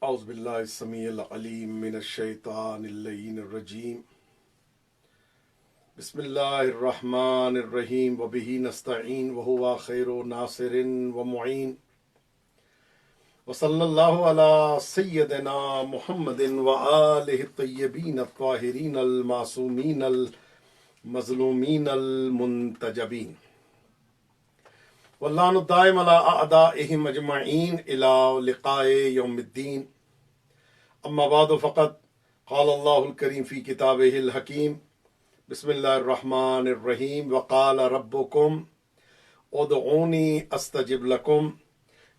اعوذ باللہ السمیع العلیم من الشیطان اللعین الرجیم بسم اللہ الرحمن الرحیم وبہ نستعین وہو خیر ناصر ومعین وصلی اللہ علی سیدنا محمد وآلہ الطیبین الطاہرین المعصومین المظلومین المنتجبین واللعن الدائم علی اعدائہم اجمعین الی لقاء یوم الدین اما بعد فقط قال اللہ الکریم فی کتابہ الحکیم بسم اللہ الرحمن الرحیم وقال ربکم ادعونی استجب لکم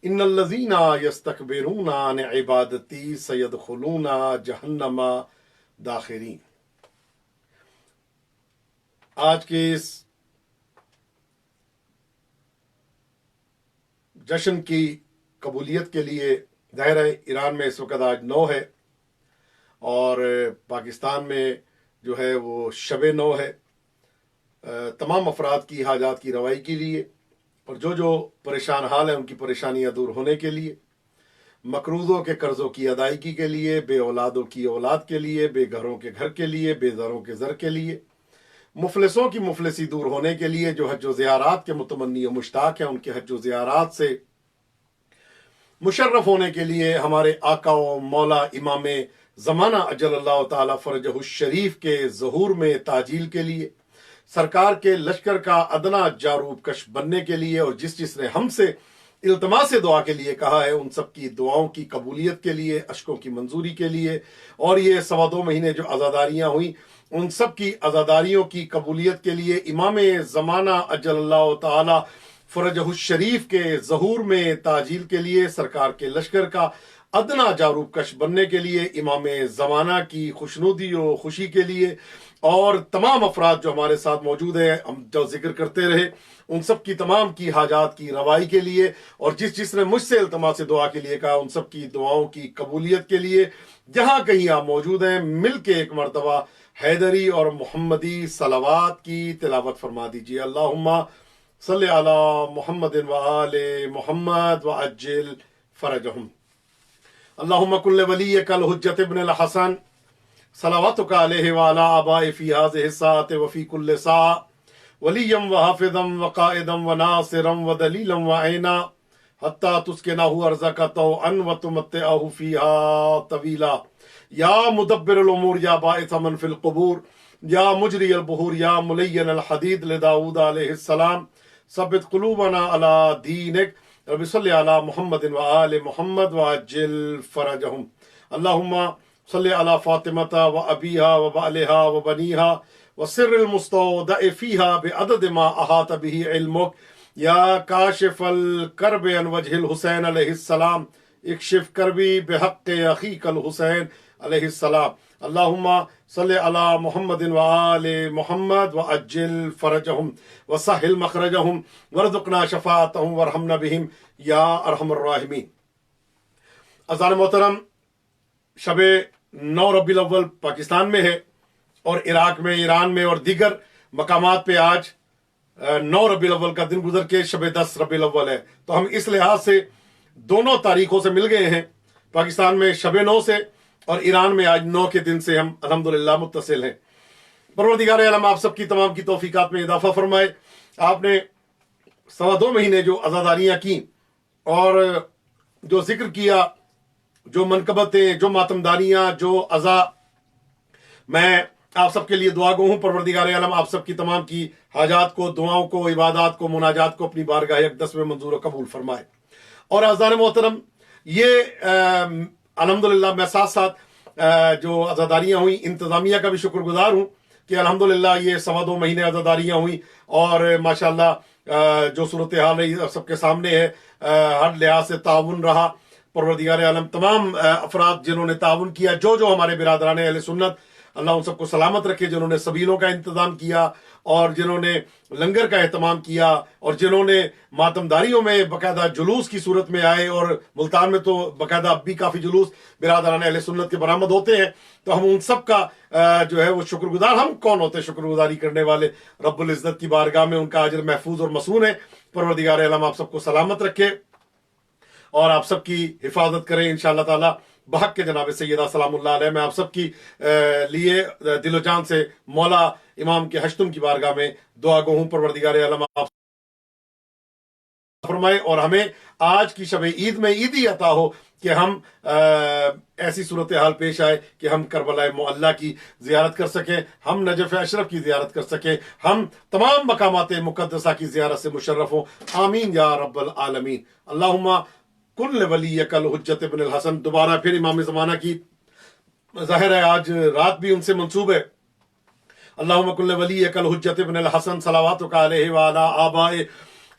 ان الذین یستکبرون عن عبادتی سیدخلون جہنم داخرین۔ آج کے اس جشن کی قبولیت کے لیے ظاہر ہے ایران میں اس وقت آج 9 ہے اور پاکستان میں جو ہے وہ شب 9 ہے۔ تمام افراد کی حاجات کی روائی کے لیے اور جو پریشان حال ہیں ان کی پریشانیاں دور ہونے کے لیے، مقروضوں کے قرضوں کی ادائیگی کے لیے، بے اولادوں کی اولاد کے لیے، بے گھروں کے گھر کے لیے، بے زروں کے زر کے لیے، مفلسوں کی مفلسی دور ہونے کے لیے، جو حج و زیارات کے متمنی و مشتاق ہیں ان کے حج و زیارات سے مشرف ہونے کے لیے، ہمارے آقا و مولا امام زمانہ اجل اللہ تعالی فرجہ الشریف کے ظہور میں تعجیل کے لیے، سرکار کے لشکر کا ادنا جاروب کش بننے کے لیے، اور جس نے ہم سے التماس دعا کے لیے کہا ہے ان سب کی دعاؤں کی قبولیت کے لیے، اشکوں کی منظوری کے لیے، اور یہ 2.25 مہینے جو عزاداریاں ہوئیں ان سب کی عزاداریوں کی قبولیت کے لیے، امام زمانہ اجل اللہ تعالی فرجہ الشریف کے ظہور میں تعجیل کے لیے، سرکار کے لشکر کا ادنا جاروب کش بننے کے لیے، امام زمانہ کی خوشنودی و خوشی کے لیے، اور تمام افراد جو ہمارے ساتھ موجود ہیں ہم جو ذکر کرتے رہے ان سب کی تمام کی حاجات کی روائی کے لیے، اور جس نے مجھ سے التماس دعا کے لیے کہا ان سب کی دعاؤں کی قبولیت کے لیے، جہاں کہیں آپ موجود ہیں مل کے ایک مرتبہ حیدری اور محمدی صلوات کی تلاوت فرما دیجیے۔ اللہم صلی علی محمد وآل محمد وعجل فرجہم۔ اللہم کل ولیک الحجت ابن الحسن صلواتک علیہ وعلی آباء فی هذه الساعة وفی کل ساعة ولیا وحافظا وقائدا وناصرا ودلیلا وعینا حتی تسکنہ ارضک طوعا وتمتعہ فیہا طویلا۔ یا مدبر الامور یا باعث من فی القبور یا مجری البحور یا ملین الحدید لداؤد علیہ السلام ثبت قلوبنا علی دینک رب صلی علی محمد وآل محمد وعجل فرجہم۔ اللہم صلی علی فاطمۃ وابیہا وبعلہا وبنیہا وسر المستودع فیہا بعدد ما احاط به علمک یا کاشف الکرب عن وجہ الحسین علیہ السلام اکشف کربی بحق اخیک الحسین علیہ السلام۔ اللہم صلی علی محمد وآل محمد وعجل فرجہم وسہل مخرجہم وارزقنا شفاعتہم وارحمنا بہم یا ارحم الراحمین۔ عزیزان محترم، شب 9 ربیع الاول پاکستان میں ہے اور عراق میں، ایران میں اور دیگر مقامات پہ آج 9 ربیع الاول کا دن گزر کے شب 10 ربیع الاول ہے، تو ہم اس لحاظ سے دونوں تاریخوں سے مل گئے ہیں، پاکستان میں شب 9 سے اور ایران میں آج 9 کے دن سے ہم الحمدللہ متصل ہیں۔ پروردگار عالم آپ سب کی تمام کی توفیقات میں اضافہ فرمائے۔ آپ نے 2.25 مہینے جو عزاداریاں کی اور جو ذکر کیا، جو منقبتیں، جو ماتمداریاں، جو عزا، میں آپ سب کے لیے دعا گو ہوں۔ پروردگار عالم آپ سب کی تمام کی حاجات کو، دعاؤں کو، عبادات کو، مناجات کو اپنی بارگاہ اقدس میں منظور و قبول فرمائے۔ اور عزیزان محترم، یہ الحمدللہ میں ساتھ ساتھ جو عزاداریاں ہوئیں انتظامیہ کا بھی شکر گزار ہوں کہ الحمدللہ یہ 2.25 مہینے عزاداریاں ہوئیں اور ماشاءاللہ جو صورتحال رہی سب کے سامنے ہے، ہر لحاظ سے تعاون رہا۔ پروردگار عالم تمام افراد جنہوں نے تعاون کیا، جو ہمارے برادران اہل سنت، اللہ ان سب کو سلامت رکھے، جنہوں نے سبیلوں کا انتظام کیا اور جنہوں نے لنگر کا اہتمام کیا اور جنہوں نے ماتمداریوں میں باقاعدہ جلوس کی صورت میں آئے، اور ملتان میں تو باقاعدہ اب بھی کافی جلوس برادران اہل سنت کے برآمد ہوتے ہیں، تو ہم ان سب کا جو ہے وہ شکر گزار۔ ہم کون ہوتے شکر گزاری کرنے والے؟ رب العزت کی بارگاہ میں ان کا اجر محفوظ اور مصون ہے۔ پروردگار عالم آپ سب کو سلامت رکھے اور آپ سب کی حفاظت کریں انشاءاللہ تعالی۔ بحق کے جناب سیدہ سلام اللہ علیہ، میں آپ سب کی لیے دل و جان سے مولا امام کے ہشتم کی بارگاہ میں دعا گو ہوں، پروردگار عالم آپ فرمائے اور ہمیں آج کی شب عید میں عیدی عطا ہو کہ ہم ایسی صورتحال پیش آئے کہ ہم کربلا معلیٰ کی زیارت کر سکیں، ہم نجف اشرف کی زیارت کر سکیں، ہم تمام مقامات مقدسہ کی زیارت سے مشرف ہوں، آمین یا رب العالمین۔ اللہم کن ولیک الحجت ابن الحسن، دوبارہ پھر امام زمانہ کی ظاہر ہے آج رات بھی ان سے منسوب ہے۔ اللہم کن ولیک الحجت ابن الحسن صلواتک علیہ وعلی آبائہ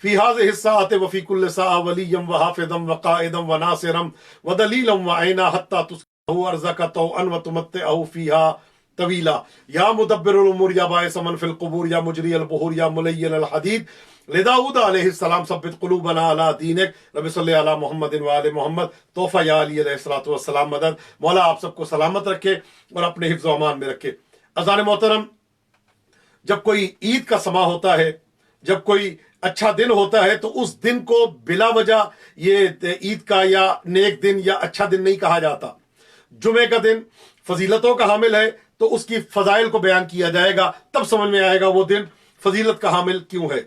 فی هذه الساعة وفي كل ساعة وليا وحافظا وقائدا وناصرا ودليلا وعينا حتى تسكنه أرزك طوعا وتمتعه فيها طويلا يا مدبر الأمور يا باعث من في القبور يا مجري البحور يا ملين الحديد لداود علیہ السلام ثبت قلوبنا علی دینک رب صلی علی محمد وآل محمد توفہ یا علی علیہ السلام مدد۔ مولا آپ سب کو سلامت رکھے اور اپنے حفظ و امان میں رکھے۔ اذان محترم، جب کوئی عید کا سما ہوتا ہے، جب کوئی اچھا دن ہوتا ہے تو اس دن کو بلا وجہ یہ عید کا یا نیک دن یا اچھا دن نہیں کہا جاتا۔ جمعے کا دن فضیلتوں کا حامل ہے تو اس کی فضائل کو بیان کیا جائے گا، تب سمجھ میں آئے گا وہ دن فضیلت کا حامل کیوں ہے۔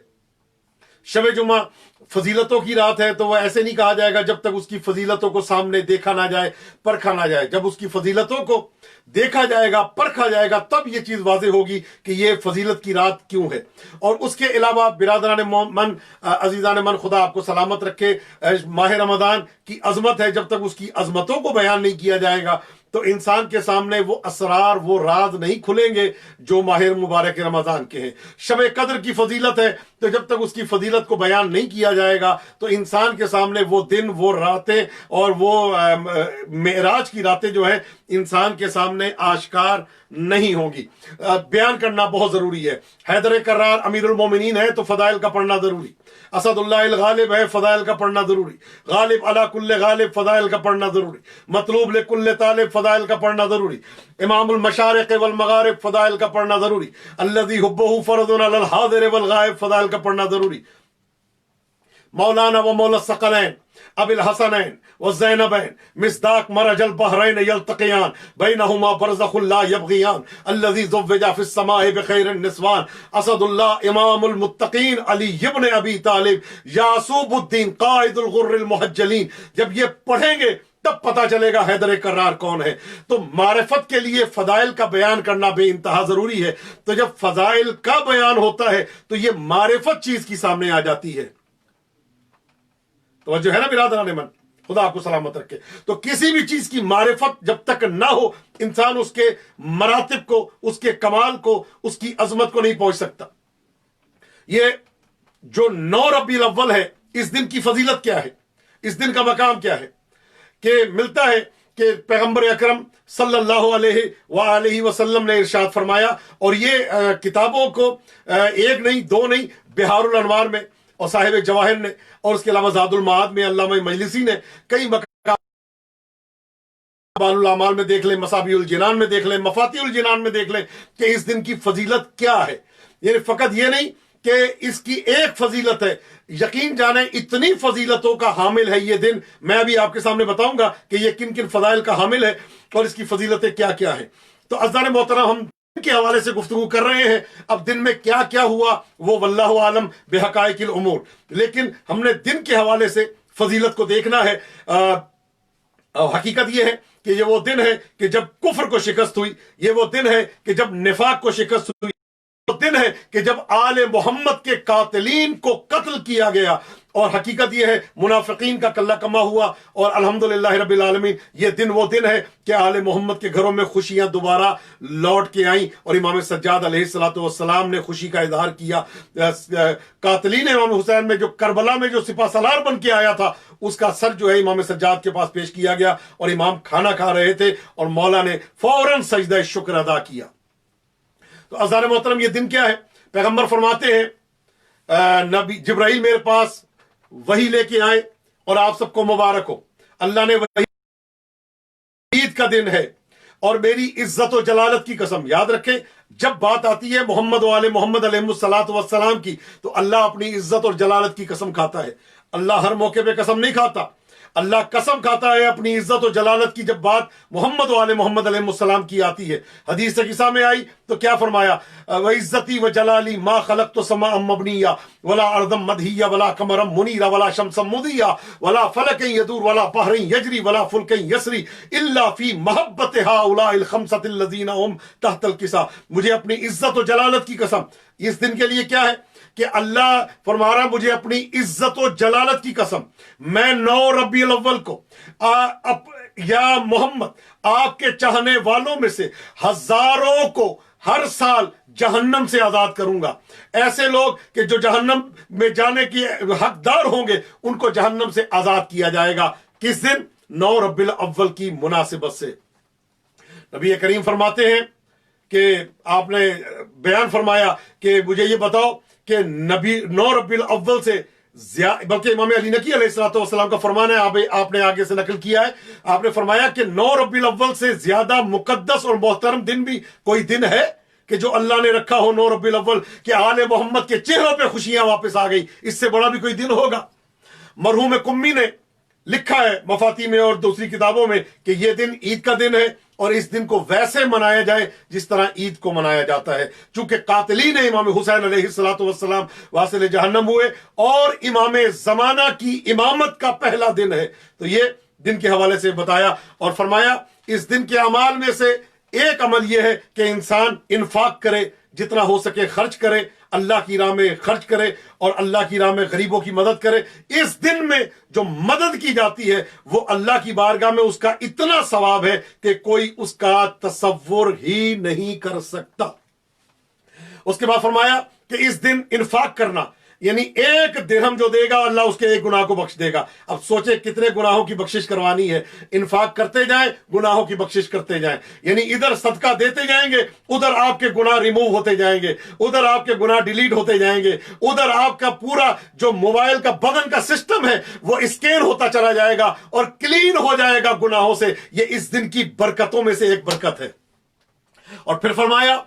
شب جمعہ فضیلتوں کی رات ہے تو وہ ایسے نہیں کہا جائے گا جب تک اس کی فضیلتوں کو سامنے دیکھا نہ جائے، پرکھا نہ جائے۔ جب اس کی فضیلتوں کو دیکھا جائے گا، پرکھا جائے گا، تب یہ چیز واضح ہوگی کہ یہ فضیلت کی رات کیوں ہے۔ اور اس کے علاوہ برادران من، عزیزان من، خدا آپ کو سلامت رکھے، ماہ رمضان کی عظمت ہے، جب تک اس کی عظمتوں کو بیان نہیں کیا جائے گا تو انسان کے سامنے وہ اسرار، وہ راز نہیں کھلیں گے جو ماہ مبارک رمضان کے ہیں۔ شب قدر کی فضیلت ہے تو جب تک اس کی فضیلت کو بیان نہیں کیا جائے گا تو انسان کے سامنے وہ دن، وہ راتیں اور وہ معراج کی راتیں جو ہیں انسان کے سامنے آشکار نہیں ہوں گی۔ بیان کرنا بہت ضروری ہے۔ حیدر کرار امیر المومنین ہے تو فضائل کا پڑھنا ضروری، اسد اللہ الغالب ہے، فضائل کا پڑھنا ضروری، غالب علی کل غالب، فضائل کا پڑھنا ضروری، مطلوب لکل طالب، فضائل کا پڑھنا ضروری، امام المشارق والمغارب، فضائل کا پڑھنا ضروری، الذی حبہ فرض علی الحاضر والغائب، فضائل کا پڑھنا ضروری۔ مولانا و مولا الثقلین ابی الحسنین والزینبین مصداق مرج البحرین یلتقیان بینہما برزخ لا یبغیان الذی زوج فی السماء بخیر النسوان اسد اللہ امام المتقین علی ابن ابی طالب یعصوب الدین قائد الغر المحجلین۔ جب یہ پڑھیں گے تب پتا چلے گا حیدر کرار کون ہے۔ تو معرفت کے لیے فضائل کا بیان کرنا بے انتہا ضروری ہے۔ تو جب فضائل کا بیان ہوتا ہے تو یہ معرفت چیز کی سامنے آ جاتی ہے۔ توجہ ہے نا برادران من، خدا آپ کو سلامت رکھے۔ تو کسی بھی چیز کی معرفت جب تک نہ ہو انسان اس کے مراتب کو، اس کے کمال کو، اس کی عظمت کو نہیں پہنچ سکتا۔ یہ جو 9 ربیع الاول ہے، اس دن کی فضیلت کیا ہے، اس دن کا مقام کیا ہے؟ کہ ملتا ہے کہ پیغمبر اکرم صلی اللہ علیہ وآلہ وسلم نے ارشاد فرمایا، اور یہ کتابوں کو ایک نہیں، دو نہیں، بہار الانوار میں اور صاحب جواہر نے، اور اس کے علاوہ زاد المعاد میں علامہ مجلسی نے کئی مقام، بال الاعمال میں دیکھ لیں، مصابیح الجنان میں دیکھ لیں، مفاتیح الجنان میں دیکھ لیں کہ اس دن کی فضیلت کیا ہے۔ یعنی فقط یہ نہیں کہ اس کی ایک فضیلت ہے، یقین جانیں اتنی فضیلتوں کا حامل ہے یہ دن۔ میں ابھی آپ کے سامنے بتاؤں گا کہ یہ کن کن فضائل کا حامل ہے اور اس کی فضیلتیں کیا کیا ہیں۔ تو عزیزان محترم، ہم کے حوالے سے گفتگو کر رہے ہیں، اب دن میں کیا کیا ہوا وہ واللہ عالم بحقائق الامور، لیکن ہم نے دن کے حوالے سے فضیلت کو دیکھنا ہے۔ حقیقت یہ ہے کہ یہ وہ دن ہے کہ جب کفر کو شکست ہوئی، یہ وہ دن ہے کہ جب نفاق کو شکست ہوئی، وہ دن ہے کہ جب آل محمد کے قاتلین کو قتل کیا گیا، اور حقیقت یہ ہے منافقین کا کلہ کما ہوا، اور الحمدللہ رب العالمین یہ دن وہ دن ہے کہ آل محمد کے گھروں میں خوشیاں دوبارہ لوٹ کے آئیں، اور امام سجاد علیہ السلام نے خوشی کا اظہار کیا۔ قاتلین امام حسین میں جو کربلا میں جو سپہ سالار بن کے آیا تھا، اس کا سر جو ہے امام سجاد کے پاس پیش کیا گیا، اور امام کھانا کھا رہے تھے اور مولا نے فوراً سجدہ شکر ادا کیا۔ تو عزیزان محترم، یہ دن کیا ہے؟ پیغمبر فرماتے ہیں نبی جبرائیل میرے پاس وہی لے کے آئے اور آپ سب کو مبارک ہو، اللہ نے وہی، عید کا دن ہے اور میری عزت و جلالت کی قسم۔ یاد رکھیں، جب بات آتی ہے محمد و آل محمد علیہ الصلوۃ والسلام کی تو اللہ اپنی عزت اور جلالت کی قسم کھاتا ہے۔ اللہ ہر موقع پہ قسم نہیں کھاتا، اللہ قسم کھاتا ہے اپنی عزت و جلالت کی جب بات محمد و آل محمد علیہ السلام کی آتی ہے. حدیث قصہ میں آئی تو کیا فرمایا؟ وَعِزَّتِي وَجَلَالِي مَا خَلَقْتُ سَمَاءً مَبْنِيًّا وَلَا أَرْضًا مَدْحِيًّا وَلَا قَمَرًا مُنِيرًا وَلَا شَمْسًا مُضِيًّا وَلَا فَلَكًا يَدُورُ وَلَا بَحْرًا يَجْرِي وَلَا فُلْكًا يَسْرِي إِلَّا فِي مَحَبَّةِ هَؤُلَاءِ الْخَمْسَةِ الَّذِينَ هُمْ تَحْتَ الْكِسَاءِ. مجھے اپنی عزت و جلالت کی قسم، اس دن کے لیے کیا ہے کہ اللہ فرما رہا مجھے اپنی عزت و جلالت کی قسم، میں 9 ربیع الاول کو یا محمد آپ کے چاہنے والوں میں سے ہزاروں کو ہر سال جہنم سے آزاد کروں گا. ایسے لوگ کہ جو جہنم میں جانے کی حقدار ہوں گے ان کو جہنم سے آزاد کیا جائے گا. کس دن؟ 9 ربیع الاول کی مناسبت سے. نبی کریم فرماتے ہیں کہ آپ نے بیان فرمایا کہ مجھے یہ بتاؤ کہ 9 ربیع الاول سے بلکہ امام علی نقی علیہ السلام کا فرمان ہے، آپ نے آگے سے نقل کیا ہے. آپ نے فرمایا کہ 9 ربیع الاول سے زیادہ مقدس اور محترم دن بھی کوئی دن ہے کہ جو اللہ نے رکھا ہو 9 ربیع الاول کہ آل محمد کے چہروں پہ خوشیاں واپس آ گئی. اس سے بڑا بھی کوئی دن ہوگا؟ مرحوم قمی نے لکھا ہے مفاتی میں اور دوسری کتابوں میں کہ یہ دن عید کا دن ہے اور اس دن کو ویسے منایا جائے جس طرح عید کو منایا جاتا ہے، چونکہ قاتلین امام حسین علیہ السلام واصل جہنم ہوئے اور امام زمانہ کی امامت کا پہلا دن ہے. تو یہ دن کے حوالے سے بتایا اور فرمایا اس دن کے اعمال میں سے ایک عمل یہ ہے کہ انسان انفاق کرے، جتنا ہو سکے خرچ کرے، اللہ کی راہ میں خرچ کرے اور اللہ کی راہ میں غریبوں کی مدد کرے. اس دن میں جو مدد کی جاتی ہے وہ اللہ کی بارگاہ میں اس کا اتنا ثواب ہے کہ کوئی اس کا تصور ہی نہیں کر سکتا. اس کے بعد فرمایا کہ اس دن انفاق کرنا، یعنی 1 درہم جو دے گا اللہ اس کے 1 گناہ کو بخش دے گا. اب سوچے کتنے گناہوں کی بخشش کروانی ہے. انفاق کرتے جائیں، گناہوں کی بخشش کرتے جائیں، یعنی ادھر صدقہ دیتے جائیں گے، ادھر آپ کے گناہ ریموو ہوتے جائیں گے، ادھر آپ کے گناہ ڈیلیٹ ہوتے جائیں گے، ادھر آپ کا پورا جو موبائل کا بدن کا سسٹم ہے وہ اسکین ہوتا چلا جائے گا اور کلین ہو جائے گا گناہوں سے. یہ اس دن کی برکتوں میں سے ایک برکت ہے. اور پھر فرمایا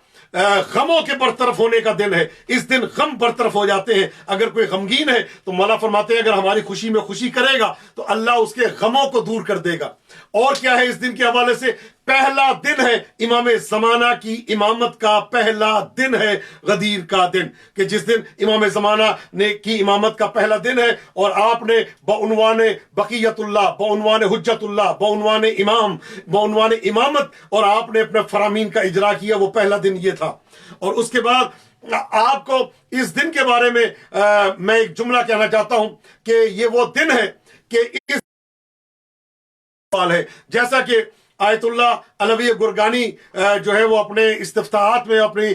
غموں کے برطرف ہونے کا دن ہے. اس دن غم برطرف ہو جاتے ہیں. اگر کوئی غمگین ہے تو مولا فرماتے ہیں اگر ہماری خوشی میں خوشی کرے گا تو اللہ اس کے غموں کو دور کر دے گا. اور کیا ہے اس دن کے حوالے سے؟ پہلا دن ہے امام زمانہ کی امامت کا، پہلا دن ہے غدیر کا دن کہ جس دن امام زمانہ کی امامت کا پہلا دن ہے اور آپ نے بعنوان بقیت اللہ، بعنوان حجت اللہ، بعنوان امام، بعنوان امامت اور آپ نے اپنے فرامین کا اجرا کیا. وہ پہلا دن یہ تھا. اور اس کے بعد آپ کو اس دن کے بارے میں میں ایک جملہ کہنا چاہتا ہوں کہ یہ وہ دن ہے کہ اس ہے جیسا کہ آیت اللہ علوی گرگانی جو ہے وہ اپنے استفتاحات میں اپنی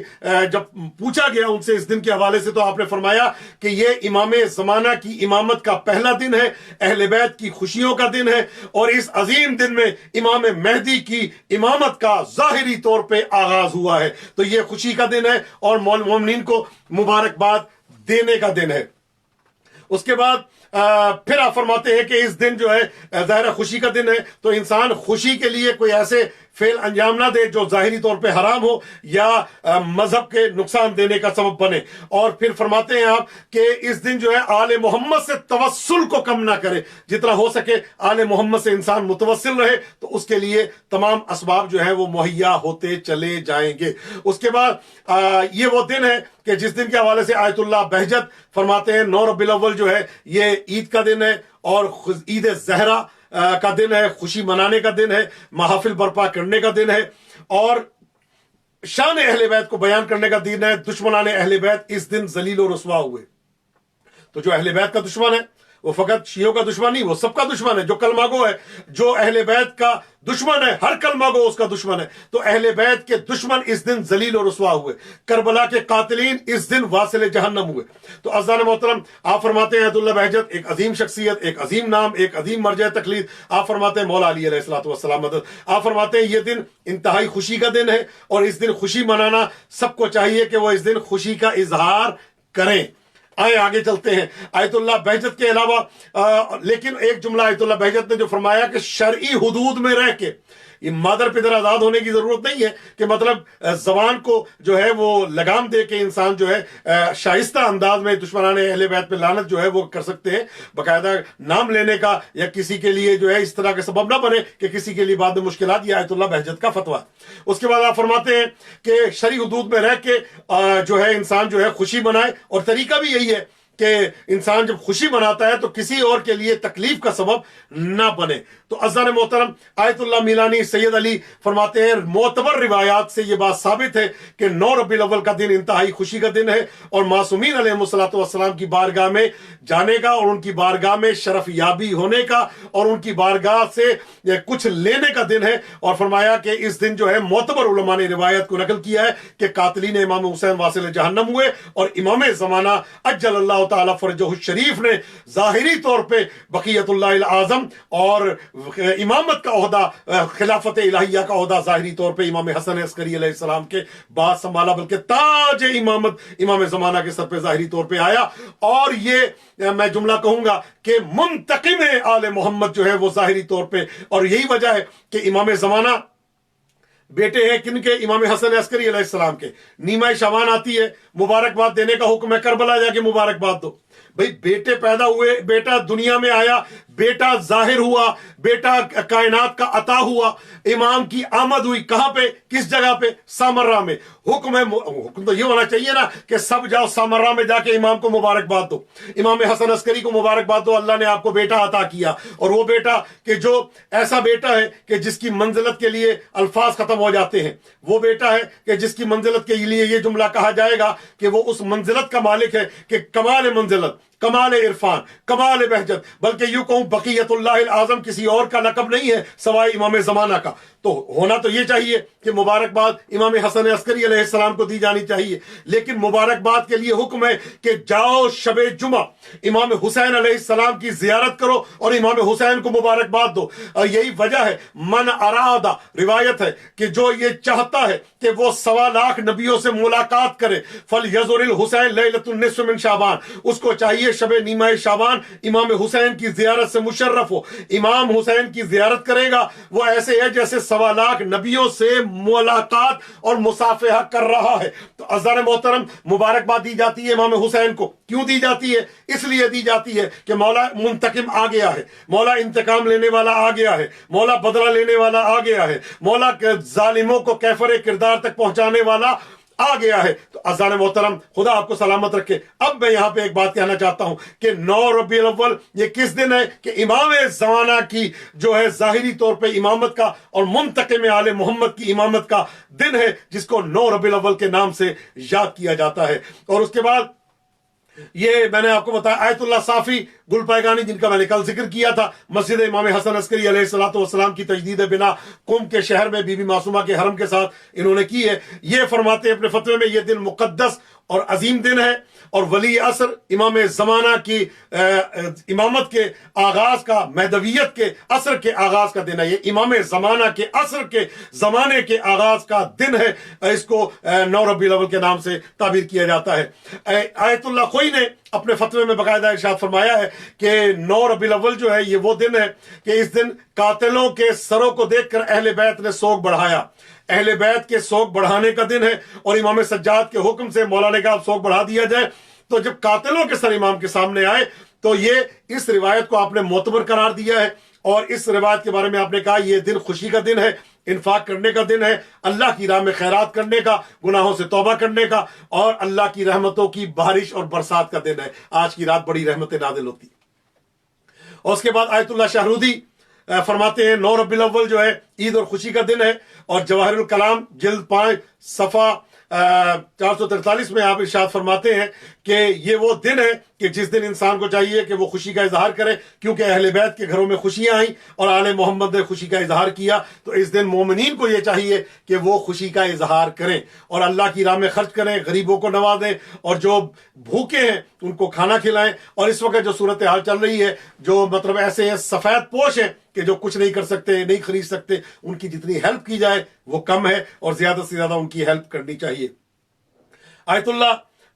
جب پوچھا گیا ان سے اس دن کے حوالے سے تو آپ نے فرمایا کہ یہ امام زمانہ کی امامت کا پہلا دن ہے، اہل بیت کی خوشیوں کا دن ہے اور اس عظیم دن میں امام مہدی کی امامت کا ظاہری طور پہ آغاز ہوا ہے. تو یہ خوشی کا دن ہے اور مومنین کو مبارکباد دینے کا دن ہے. اس کے بعد پھر آپ فرماتے ہیں کہ اس دن جو ہے ظاہر خوشی کا دن ہے تو انسان خوشی کے لیے کوئی ایسے فعل انجام نہ دے جو ظاہری طور پہ حرام ہو یا مذہب کے نقصان دینے کا سبب بنے. اور پھر فرماتے ہیں آپ کہ اس دن جو ہے آل محمد سے توسل کو کم نہ کرے، جتنا ہو سکے آل محمد سے انسان متوسل رہے تو اس کے لیے تمام اسباب جو ہیں وہ مہیا ہوتے چلے جائیں گے. اس کے بعد یہ وہ دن ہے کہ جس دن کے حوالے سے آیت اللہ بہجت فرماتے ہیں 9 ربیع الاول جو ہے یہ عید کا دن ہے اور عید زہرا کا دن ہے، خوشی منانے کا دن ہے، محافل برپا کرنے کا دن ہے اور شان اہل بیت کو بیان کرنے کا دن ہے. دشمنان اہل بیت اس دن ذلیل و رسوا ہوئے. تو جو اہل بیت کا دشمن ہے وہ فقط شیعوں کا دشمن نہیں، وہ سب کا دشمن ہے. جو کلمہ گو ہے، جو اہل بیت کا دشمن ہے، ہر کلمہ گو اس کا دشمن ہے. تو اہل بیت کے دشمن اس دن ذلیل و رسوا ہوئے. کربلا کے قاتلین اس دن واصل جہنم ہوئے. تو عزیزان محترم آپ فرماتے ہیں آیت اللہ بہجت ایک عظیم شخصیت، ایک عظیم نام، ایک عظیم مرجع تقلید. آپ فرماتے ہیں مولا علی علیہ السلام مدد. آپ فرماتے ہیں یہ دن انتہائی خوشی کا دن ہے اور اس دن خوشی منانا سب کو چاہیے کہ وہ اس دن خوشی کا اظہار کریں. آئے آگے چلتے ہیں. آیت اللہ بہجت کے علاوہ لیکن ایک جملہ آیت اللہ بہجت نے جو فرمایا کہ شرعی حدود میں رہ کے یہ مادر پدر آزاد ہونے کی ضرورت نہیں ہے کہ مطلب زبان کو جو ہے وہ لگام دے کے انسان جو ہے شائستہ انداز میں دشمنان اہل بیت پہ لعنت جو ہے وہ کر سکتے ہیں. باقاعدہ نام لینے کا یا کسی کے لیے جو ہے اس طرح کا سبب نہ بنے کہ کسی کے لیے بعد میں مشکلات. یہ آیت اللہ بہجت کا فتویٰ. اس کے بعد آپ فرماتے ہیں کہ شرعی حدود میں رہ کے جو ہے انسان جو ہے خوشی منائے, اور طریقہ بھی یہی ہے کہ انسان جب خوشی مناتا ہے تو کسی اور کے لیے تکلیف کا سبب نہ بنے. تو عزیزان محترم, آیت اللہ میلانی سید علی فرماتے ہیں معتبر روایات سے یہ بات ثابت ہے کہ 9 ربیع الاول کا دن انتہائی خوشی کا دن ہے, اور معصومین علیہ الصلوۃ والسلام کی بارگاہ میں جانے کا, اور ان کی بارگاہ میں شرف یابی ہونے کا, اور ان کی بارگاہ سے کچھ لینے کا دن ہے. اور فرمایا کہ اس دن جو ہے معتبر علماء نے روایت کو نقل کیا ہے کہ قاتلین امام حسین واصل جہنم ہوئے, اور امام زمانہ عجل اللہ تعالیٰ فرجہ الشریف نے ظاہری طور پہ بقیت اللہ الاعظم اور امامت کا عہدہ, خلافت الہیہ کا عہدہ ظاہری طور پہ امام حسن عسکری علیہ السلام کے بعد سنبھالا, بلکہ تاج امامت امام زمانہ کے سر پہ ظاہری طور پہ آیا. اور یہ میں جملہ کہوں گا کہ منتقم آل محمد جو ہے وہ ظاہری طور پہ, اور یہی وجہ ہے کہ امام زمانہ بیٹے ہیں کن کے؟ امام حسن عسکری علیہ السلام کے. نیمہ شعبان آتی ہے, مبارکباد دینے کا حکم ہے, کربلا جا کے مبارکباد دو. بھئی بیٹے پیدا ہوئے, بیٹا دنیا میں آیا, بیٹا ظاہر ہوا, بیٹا کائنات کا عطا ہوا, امام کی آمد ہوئی کہاں پہ, کس جگہ پہ؟ سامرہ میں. حکم ہے, حکم تو یہ ہونا چاہیے نا کہ سب جاؤ سامرہ میں جا کے امام کو مبارکباد دو, امام حسن عسکری کو مبارکباد دو, اللہ نے آپ کو بیٹا عطا کیا. اور وہ بیٹا کہ جو ایسا بیٹا ہے کہ جس کی منزلت کے لیے الفاظ ختم ہو جاتے ہیں, وہ بیٹا ہے کہ جس کی منزلت کے لیے یہ جملہ کہا جائے گا کہ وہ اس منزلت کا مالک ہے کہ کمال منزلت, کمال عرفان, کمال بہجت, بلکہ یوں کہوں بقیت اللہ الاعظم کسی اور کا لقب نہیں ہے سوائے امام زمانہ کا. تو ہونا تو یہ چاہیے کہ مبارکباد امام حسن عسکری علیہ السلام کو دی جانی چاہیے, لیکن مبارکباد کے لیے حکم ہے کہ جاؤ شب جمعہ امام حسین علیہ السلام کی زیارت کرو اور امام حسین کو مبارکباد دو. اور یہی وجہ ہے, من ارادہ, روایت ہے کہ جو یہ چاہتا ہے کہ وہ 1.25 لاکھ نبیوں سے ملاقات کرے, فلیزر الحسین لیلۃ النصف من شعبان, اس کو چاہیے شب نیمہ شعبان امام حسین کی زیارت سے مشرف ہو. امام حسین کی زیارت کرے گا وہ ایسے ہے جیسے 1.25 لاکھ نبیوں سے ملاقات اور مصافحہ کر رہا ہے. تو عزیزان محترم, مبارکباد دی جاتی ہے امام حسین کو. کیوں دی جاتی ہے؟ اس لیے دی جاتی ہے کہ مولا منتقم آ گیا ہے, مولا انتقام لینے والا آ گیا ہے, مولا بدلہ لینے والا آ گیا ہے, مولا ظالموں کو کیفر کردار تک پہنچانے والا آ گیا ہے. تو عزیزان محترم, خدا آپ کو سلامت رکھے. اب میں یہاں پہ ایک بات کہنا چاہتا ہوں کہ 9 ربیع الاول یہ کس دن ہے کہ امام زمانہ کی جو ہے ظاہری طور پہ امامت کا اور منتقم آل محمد کی امامت کا دن ہے, جس کو 9 ربیع الاول کے نام سے یاد کیا جاتا ہے. اور اس کے بعد یہ میں نے آپ کو بتایا آیت اللہ صافی گل پیگانی, جن کا میں نے کل ذکر کیا تھا, مسجد امام حسن عسکری علیہ الصلوۃ والسلام کی تجدید بنا قم کے شہر میں بی بی معصومہ کے حرم کے ساتھ انہوں نے کی ہے. یہ فرماتے ہیں اپنے فتوے میں, یہ دن مقدس اور عظیم دن ہے, اور ولی عصر امام زمانہ کی امامت کے آغاز کا, مہدویت کے عصر کے آغاز کا دن ہے. یہ امام زمانہ کے عصر کے زمانے کے آغاز کا دن ہے. اس کو 9 ربیع الاول کے نام سے تعبیر کیا جاتا ہے. آیت اللہ خوئی نے اپنے فتوے میں باقاعدہ ارشاد فرمایا ہے کہ 9 ربیع الاول جو ہے یہ وہ دن ہے کہ اس دن قاتلوں کے سروں کو دیکھ کر اہل بیت نے سوگ بڑھایا. اہل بیت کے سوگ بڑھانے کا دن ہے, اور امام سجاد کے حکم سے مولا نے کہا سوگ بڑھا دیا جائے. تو جب قاتلوں کے سر امام کے سامنے آئے تو یہ اس روایت کو آپ نے معتبر قرار دیا ہے, اور اس روایت کے بارے میں آپ نے کہا یہ دن خوشی کا دن ہے, انفاق کرنے کا دن ہے, اللہ کی راہ میں خیرات کرنے کا, گناہوں سے توبہ کرنے کا, اور اللہ کی رحمتوں کی بارش اور برسات کا دن ہے. آج کی رات بڑی رحمتیں نازل ہوتی. اور اس کے بعد آیت اللہ شاہرودی فرماتے ہیں 9 ربیع الاول جو ہے عید اور خوشی کا دن ہے. اور جواہر الکلام جلد 5 صفحہ 443 میں آپ ارشاد فرماتے ہیں کہ یہ وہ دن ہے کہ جس دن انسان کو چاہیے کہ وہ خوشی کا اظہار کرے, کیونکہ اہل بیت کے گھروں میں خوشیاں آئیں اور آل محمد نے خوشی کا اظہار کیا. تو اس دن مومنین کو یہ چاہیے کہ وہ خوشی کا اظہار کریں اور اللہ کی راہ میں خرچ کریں, غریبوں کو نوازیں, اور جو بھوکے ہیں ان کو کھانا کھلائیں. اور اس وقت جو صورتحال چل رہی ہے, جو مطلب ایسے ہیں سفید پوش ہیں کہ جو کچھ نہیں کر سکتے, نہیں خرید سکتے, ان کی جتنی ہیلپ کی جائے وہ کم ہے, اور زیادہ سے زیادہ ان کی ہیلپ کرنی چاہیے. آیت اللہ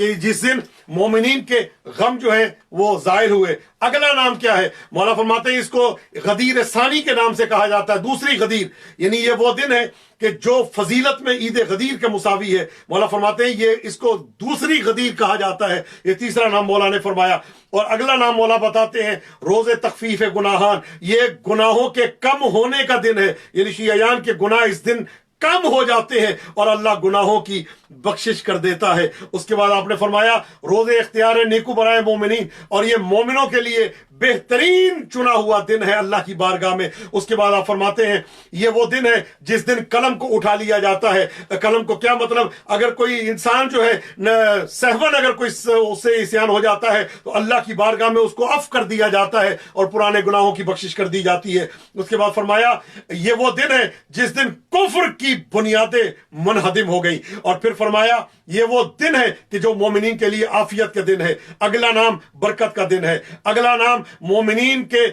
کہ جس دن مومنین کے غم جو ہے وہ زائل ہوئے۔ اگلا نام کیا ہے؟ مولا فرماتے ہیں اس کو غدیر ثانی کے نام سے کہا جاتا ہے، دوسری غدیر، یعنی یہ وہ دن ہے کہ جو فضیلت میں عید غدیر کے مساوی ہے۔ مولا فرماتے ہیں یہ اس کو دوسری غدیر کہا جاتا ہے، یہ تیسرا نام مولا نے فرمایا۔ اور اگلا نام مولا بتاتے ہیں روز تخفیف گناہان، یہ گناہوں کے کم ہونے کا دن ہے، یعنی شیعیان کے گناہ اس دن کم ہو جاتے ہیں اور اللہ گناہوں کی بخشش کر دیتا ہے۔ اس کے بعد آپ نے فرمایا روز اختیار نیکو برائے مومنین، اور یہ مومنوں کے لیے بہترین چنا ہوا دن ہے اللہ کی بارگاہ میں۔ اس کے بعد آپ فرماتے ہیں یہ وہ دن ہے جس دن قلم کو اٹھا لیا جاتا ہے۔ قلم کو کیا مطلب؟ اگر کوئی انسان جو ہے سہون اگر کوئی اس سے عصیان ہو جاتا ہے تو اللہ کی بارگاہ میں اس کو عفو کر دیا جاتا ہے اور پرانے گناہوں کی بخشش کر دی جاتی ہے۔ اس کے بعد فرمایا یہ وہ دن ہے جس دن کفر کی بنیادیں منہدم ہو گئی، اور پھر فرمایا یہ وہ دن ہے کہ جو مومنین کے لیے عافیت کا دن ہے۔ اگلا نام برکت کا دن ہے، اگلا نام مومنین کے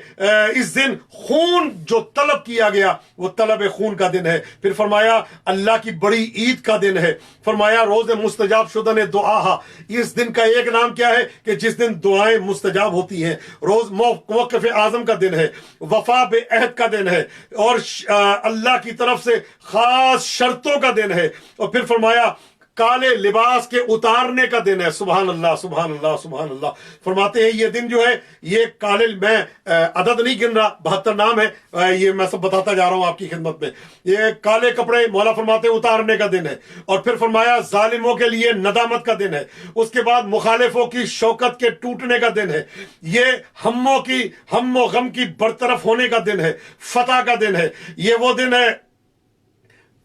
اس دن خون جو طلب کیا گیا وہ طلب خون کا دن ہے۔ پھر فرمایا اللہ کی بڑی عید کا دن ہے، فرمایا روز مستجاب شدن دعا، اس دن کا ایک نام کیا ہے کہ جس دن دعائیں مستجاب ہوتی ہیں۔ روز موقف اعظم کا دن ہے، وفا بے عہد کا دن ہے، اور اللہ کی طرف سے خاص شرطوں کا دن ہے۔ اور پھر فرمایا کالے لباس کے اتارنے کا دن ہے۔ سبحان اللہ سبحان اللہ سبحان اللہ۔ فرماتے ہیں یہ دن جو ہے یہ کالے، میں عدد نہیں گن رہا، 72 نام ہے، یہ میں سب بتاتا جا رہا ہوں آپ کی خدمت میں۔ یہ کالے کپڑے مولا فرماتے ہیں اتارنے کا دن ہے، اور پھر فرمایا ظالموں کے لیے ندامت کا دن ہے۔ اس کے بعد مخالفوں کی شوکت کے ٹوٹنے کا دن ہے، یہ ہم و غم کی برطرف ہونے کا دن ہے، فتح کا دن ہے۔ یہ وہ دن ہے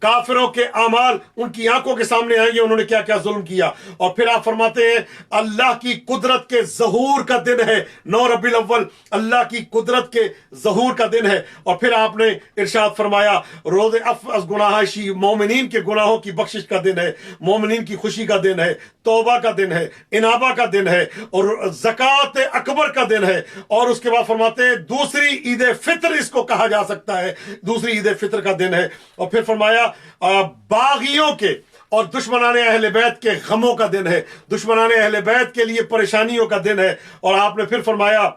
کافروں کے اعمال ان کی آنکھوں کے سامنے آئیں گے انہوں نے کیا کیا ظلم کیا۔ اور پھر آپ فرماتے ہیں اللہ کی قدرت کے ظہور کا دن ہے، 9 ربیع الاول اللہ کی قدرت کے ظہور کا دن ہے۔ اور پھر آپ نے ارشاد فرمایا روز عفو از گناہشی، مومنین کے گناہوں کی بخشش کا دن ہے، مومنین کی خوشی کا دن ہے، توبہ کا دن ہے، انابہ کا دن ہے، اور زکوٰۃ اکبر کا دن ہے۔ اور اس کے بعد فرماتے ہیں دوسری عید فطر اس کو کہا جا سکتا ہے، دوسری عید فطر کا دن ہے۔ اور پھر فرمایا باغیوں کے اور دشمنان اہل بیت کے غموں کا دن ہے، دشمنان اہل بیت کے لیے پریشانیوں کا دن ہے۔ اور آپ نے پھر فرمایا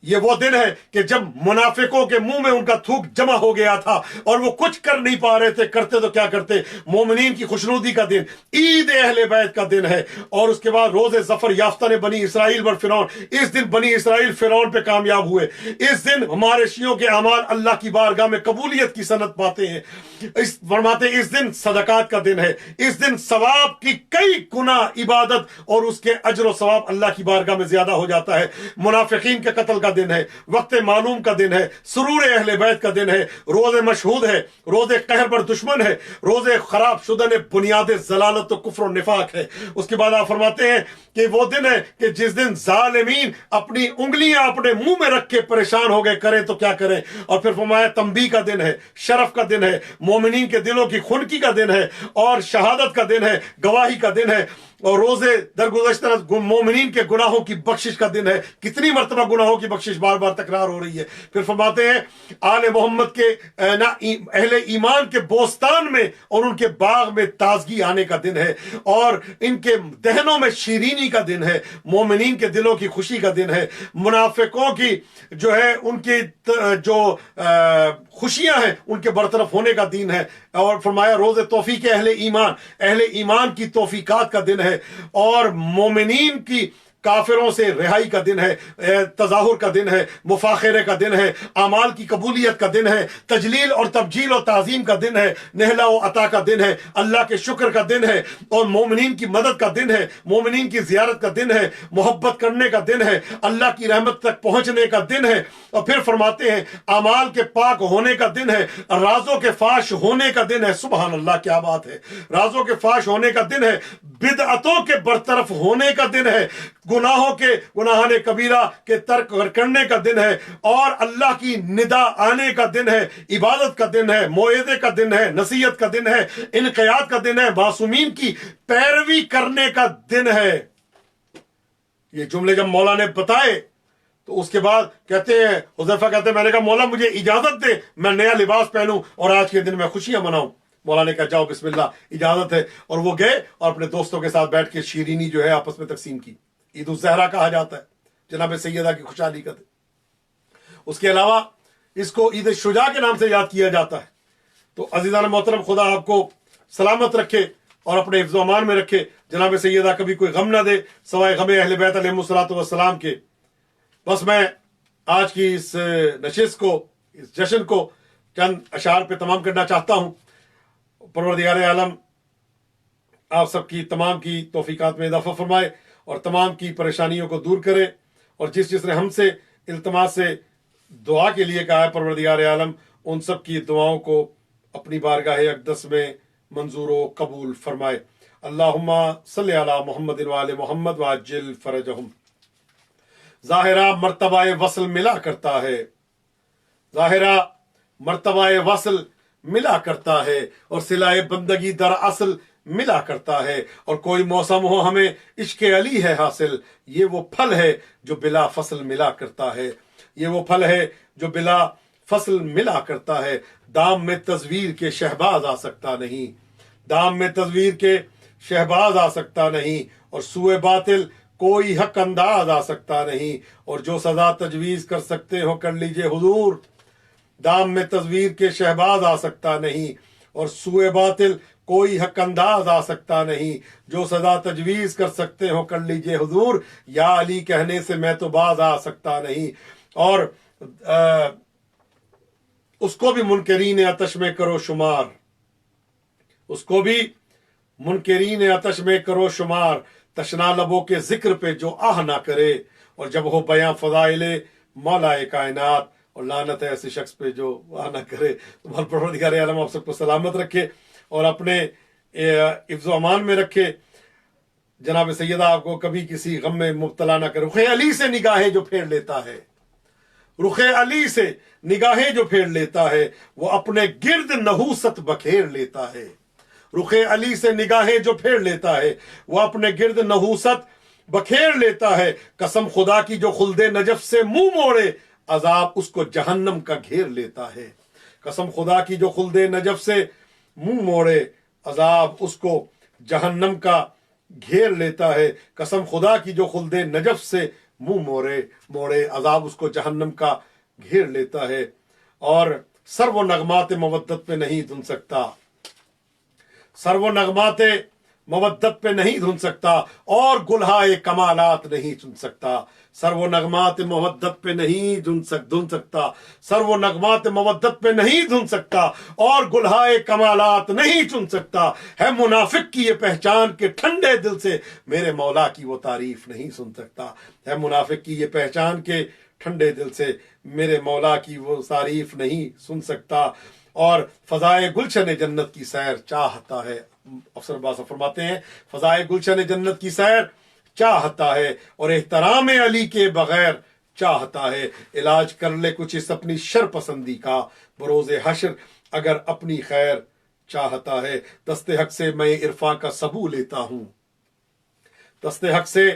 یہ وہ دن ہے کہ جب منافقوں کے منہ میں ان کا تھوک جمع ہو گیا تھا اور وہ کچھ کر نہیں پا رہے تھے، کرتے تو کیا کرتے۔ مومنین کی خوشنودی کا دن، عید اہل بیت کا دن ہے۔ اور اس کے بعد روز ظفر یافتہ نے بنی اسرائیل بر فرعون، اس دن بنی اسرائیل فرعون پہ کامیاب ہوئے۔ اس دن ہمارے شیعوں کے اعمال اللہ کی بارگاہ میں قبولیت کی سند پاتے ہیں۔ فرماتے اس دن صدقات کا دن ہے، اس دن ثواب کی کئی گنا عبادت اور اس کے اجر و ثواب اللہ کی بارگاہ میں زیادہ ہو جاتا ہے۔ منافقین کے قتل کا دن ہے، وقت معلوم کا دن ہے، سرور اہل بیت کا دن ہے، روز مشہود ہے، روز قہر بر دشمن ہے، روز خراب شدن بنیاد ضلالت و کفر و نفاق ہے۔ اس کے بعد آپ فرماتے ہیں کہ وہ دن ہے کہ جس دن ظالمین اپنی انگلیاں اپنے منہ میں رکھ کے پریشان ہو گئے، کریں تو کیا کریں۔ اور پھر فرمایا تنبیہ کا دن ہے، شرف کا دن ہے، مومنین کے دلوں کی خنکی کا دن ہے، اور شہادت کا دن ہے، گواہی کا دن ہے، اور روزے درگزشتہ مومنین کے گناہوں کی بخشش کا دن ہے۔ کتنی مرتبہ گناہوں کی بخشش بار بار تکرار ہو رہی ہے۔ پھر فرماتے ہیں آل محمد کے اہل ایمان کے بوستان میں اور ان کے باغ میں تازگی آنے کا دن ہے، اور ان کے دہنوں میں شیرینی کا دن ہے، مومنین کے دلوں کی خوشی کا دن ہے، منافقوں کی جو ہے ان کی جو خوشیاں ہیں ان کے برطرف ہونے کا دن ہے۔ اور فرمایا روز توفیق اہل ایمان کی توفیقات کا دن ہے، اور مومنین کی کافروں سے رہائی کا دن ہے، تظاہر کا دن ہے، مفاخرے کا دن ہے، اعمال کی قبولیت کا دن ہے، تجلیل اور تبجیل اور تعظیم کا دن ہے، نہلا و عطا کا دن ہے، اللہ کے شکر کا دن ہے، اور مومنین کی مدد کا دن ہے، مومنین کی زیارت کا دن ہے، محبت کرنے کا دن ہے، اللہ کی رحمت تک پہنچنے کا دن ہے۔ اور پھر فرماتے ہیں اعمال کے پاک ہونے کا دن ہے، رازوں کے فاش ہونے کا دن ہے۔ سبحان اللہ، کیا بات ہے، رازوں کے فاش ہونے کا دن ہے، بدعتوں کے برطرف ہونے کا دن ہے، گناہان کبیرہ کے ترک کرنے کا دن ہے، اور اللہ کی ندا آنے کا دن ہے، عبادت کا دن ہے، موعظے کا دن ہے، نصیحت کا دن ہے، انقیاد کا دن ہے، معصومین کی پیروی کرنے کا دن ہے۔ یہ جملے جب مولا نے بتائے تو اس کے بعد کہتے ہیں حذیفہ کہتے ہیں میں نے کہا مولا مجھے اجازت دے میں نیا لباس پہنوں اور آج کے دن میں خوشیاں مناؤں۔ مولا نے کہا جاؤ بسملہ اجازت ہے، اور وہ گئے اور اپنے دوستوں کے ساتھ بیٹھ کے شیرینی جو ہے آپس میں تقسیم کی. عید الزہرا کہا جاتا ہے، جناب سیدہ کی خوشحالی کا. اس کے علاوہ اس کو عید شجاع کے نام سے یاد کیا جاتا ہے. تو عزیزان محترم، خدا آپ کو سلامت رکھے اور اپنے حفظ و امان میں رکھے. جناب سیدہ کبھی کوئی غم نہ دے سوائے غم اہل بیت علیہم الصلوۃ والسلام کے. بس میں آج کی اس نشست کو، اس جشن کو چند اشعار پہ تمام کرنا چاہتا ہوں. پروردگار عالم آپ سب کی تمام کی توفیقات میں اضافہ فرمائے اور تمام کی پریشانیوں کو دور کرے. اور جس نے ہم سے التماس سے دعا کے لیے کہا ہے، پروردگار عالم ان سب کی دعاؤں کو اپنی بارگاہ اقدس میں منظور و قبول فرمائے. اللہم صلی علی محمد وآل محمد وعجل فرجہم. ظاہرہ مرتبہ وصل ملا کرتا ہے، ظاہرہ مرتبہ وصل ملا کرتا ہے، اور صلہ بندگی در اصل ملا کرتا ہے. اور کوئی موسم ہو ہمیں عشق علی ہے حاصل، یہ وہ پھل ہے جو بلا فصل ملا کرتا ہے. یہ وہ پھل ہے جو بلا فصل ملا کرتا ہے. دام میں تصویر کے شہباز آ سکتا نہیں، دام میں تصویر کے شہباز آ سکتا نہیں، اور سوئے باطل کوئی حق انداز آ سکتا نہیں. اور جو سزا تجویز کر سکتے ہو کر لیجئے حضور، دام میں تصویر کے شہباز آ سکتا نہیں، اور سوئے باطل کوئی حق انداز آ سکتا نہیں. جو سزا تجویز کر سکتے ہو کر لیجئے حضور، یا علی کہنے سے میں تو باز آ سکتا نہیں. اور اس کو بھی منکرین آتش میں کرو شمار، اس کو بھی منکرین آتش میں کرو شمار. تشنا لبوں کے ذکر پہ جو آہ نہ کرے، اور جب ہو بیاں فضائل مولا کائنات، اور لعنت ہے ایسے شخص پہ جو آہ نہ کرے. تو پروردگار عالم آپ سب کو سلامت رکھے اور اپنے حفظ و امان میں رکھے. جناب سیدہ آپ کو کبھی کسی غم میں مبتلا نہ کرے. رخ علی سے نگاہیں جو پھیر لیتا ہے، رخ علی سے نگاہیں جو پھیر لیتا ہے، وہ اپنے گرد نحوست بکھیر لیتا ہے. رخ علی سے نگاہیں جو پھیر لیتا ہے، وہ اپنے گرد نحوست بکھیر لیتا ہے. قسم خدا کی جو خلد نجف سے منہ موڑے، عذاب اس کو جہنم کا گھیر لیتا ہے. قسم خدا کی جو خلد نجف سے منہ موڑے، عذاب اس کو جہنم کا گھیر لیتا ہے. قسم خدا کی جو خلد نجف سے منہ موڑے، عذاب اس کو جہنم کا گھیر لیتا ہے. اور سر و نغمات مودت پہ نہیں دھن سکتا، سر و نغمات مودت پہ نہیں دھن سکتا، اور گلہائے کمالات نہیں چن سکتا. سر و نغمات مودت پہ نہیں دھن سکتا، سر و نغمات مودت پہ نہیں دھن سکتا، اور گلہائے کمالات نہیں چن سکتا. ہے منافق کی یہ پہچان کہ ٹھنڈے دل سے میرے مولا کی وہ تعریف نہیں سن سکتا. ہے منافق کی یہ پہچان کہ ٹھنڈے دل سے میرے مولا کی وہ تعریف نہیں سن سکتا. اور فضائے گلشن جنت کی سیر چاہتا ہے. افسر عباس فرماتے ہیں فضائے گلشن جنت کی سیر چاہتا ہے، اور احترام علی کے بغیر چاہتا ہے. علاج کر لے کچھ اس اپنی شر پسندی کا، بروز حشر اگر اپنی خیر چاہتا ہے. دست حق سے میں عرفاں کا سبو لیتا ہوں، دست حق سے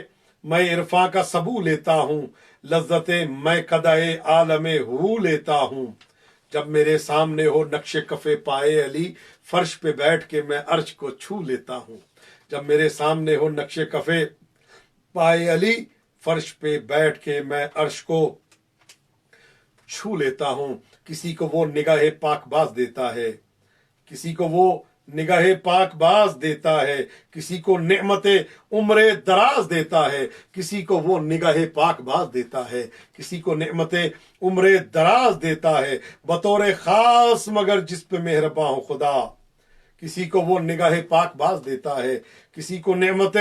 میں عرفاں کا سبو لیتا ہوں. لذت میں قدائے عالم ہو لیتا ہوں. جب میرے سامنے ہو نقش کفے پائے علی، فرش پہ بیٹھ کے میں عرش کو چھو لیتا ہوں. جب میرے سامنے ہو نقش کفے پائے علی، فرش پہ بیٹھ کے میں عرش کو چھو لیتا ہوں. کسی کو وہ نگاہ پاک باز دیتا ہے، کسی کو وہ نگاہ پاک باز دیتا ہے، کسی کو نعمت عمر دراز دیتا ہے. کسی کو وہ نگاہ پاک باز دیتا ہے، کسی کو نعمت عمر دراز دیتا ہے. بطور خاص مگر جس پہ مہرباں ہو خدا، کسی کو وہ نگاہ پاک باز دیتا ہے، کسی کو نعمت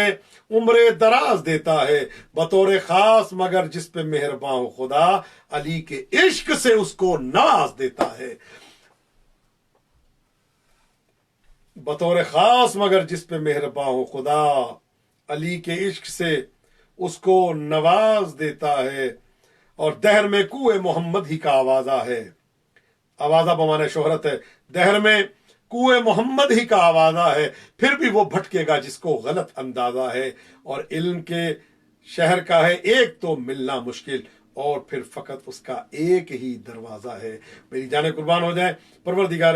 عمر دراز دیتا ہے. بطور خاص مگر جس پہ مہرباں ہو خدا، علی کے عشق سے اس کو نواز دیتا ہے. بطور خاص مگر جس پہ مہرباں ہو خدا، علی کے عشق سے اس کو نواز دیتا ہے. اور دہر میں کوئے محمد ہی کا آوازہ ہے، آوازہ بمانے شہرت ہے. دہر میں کوئے محمد ہی کا آوازہ ہے، پھر بھی وہ بھٹکے گا جس کو غلط اندازہ ہے. اور علم کے شہر کا ہے ایک تو ملنا مشکل، اور پھر فقط اس کا ایک ہی دروازہ ہے. میری جانیں قربان ہو جائیں. پروردگار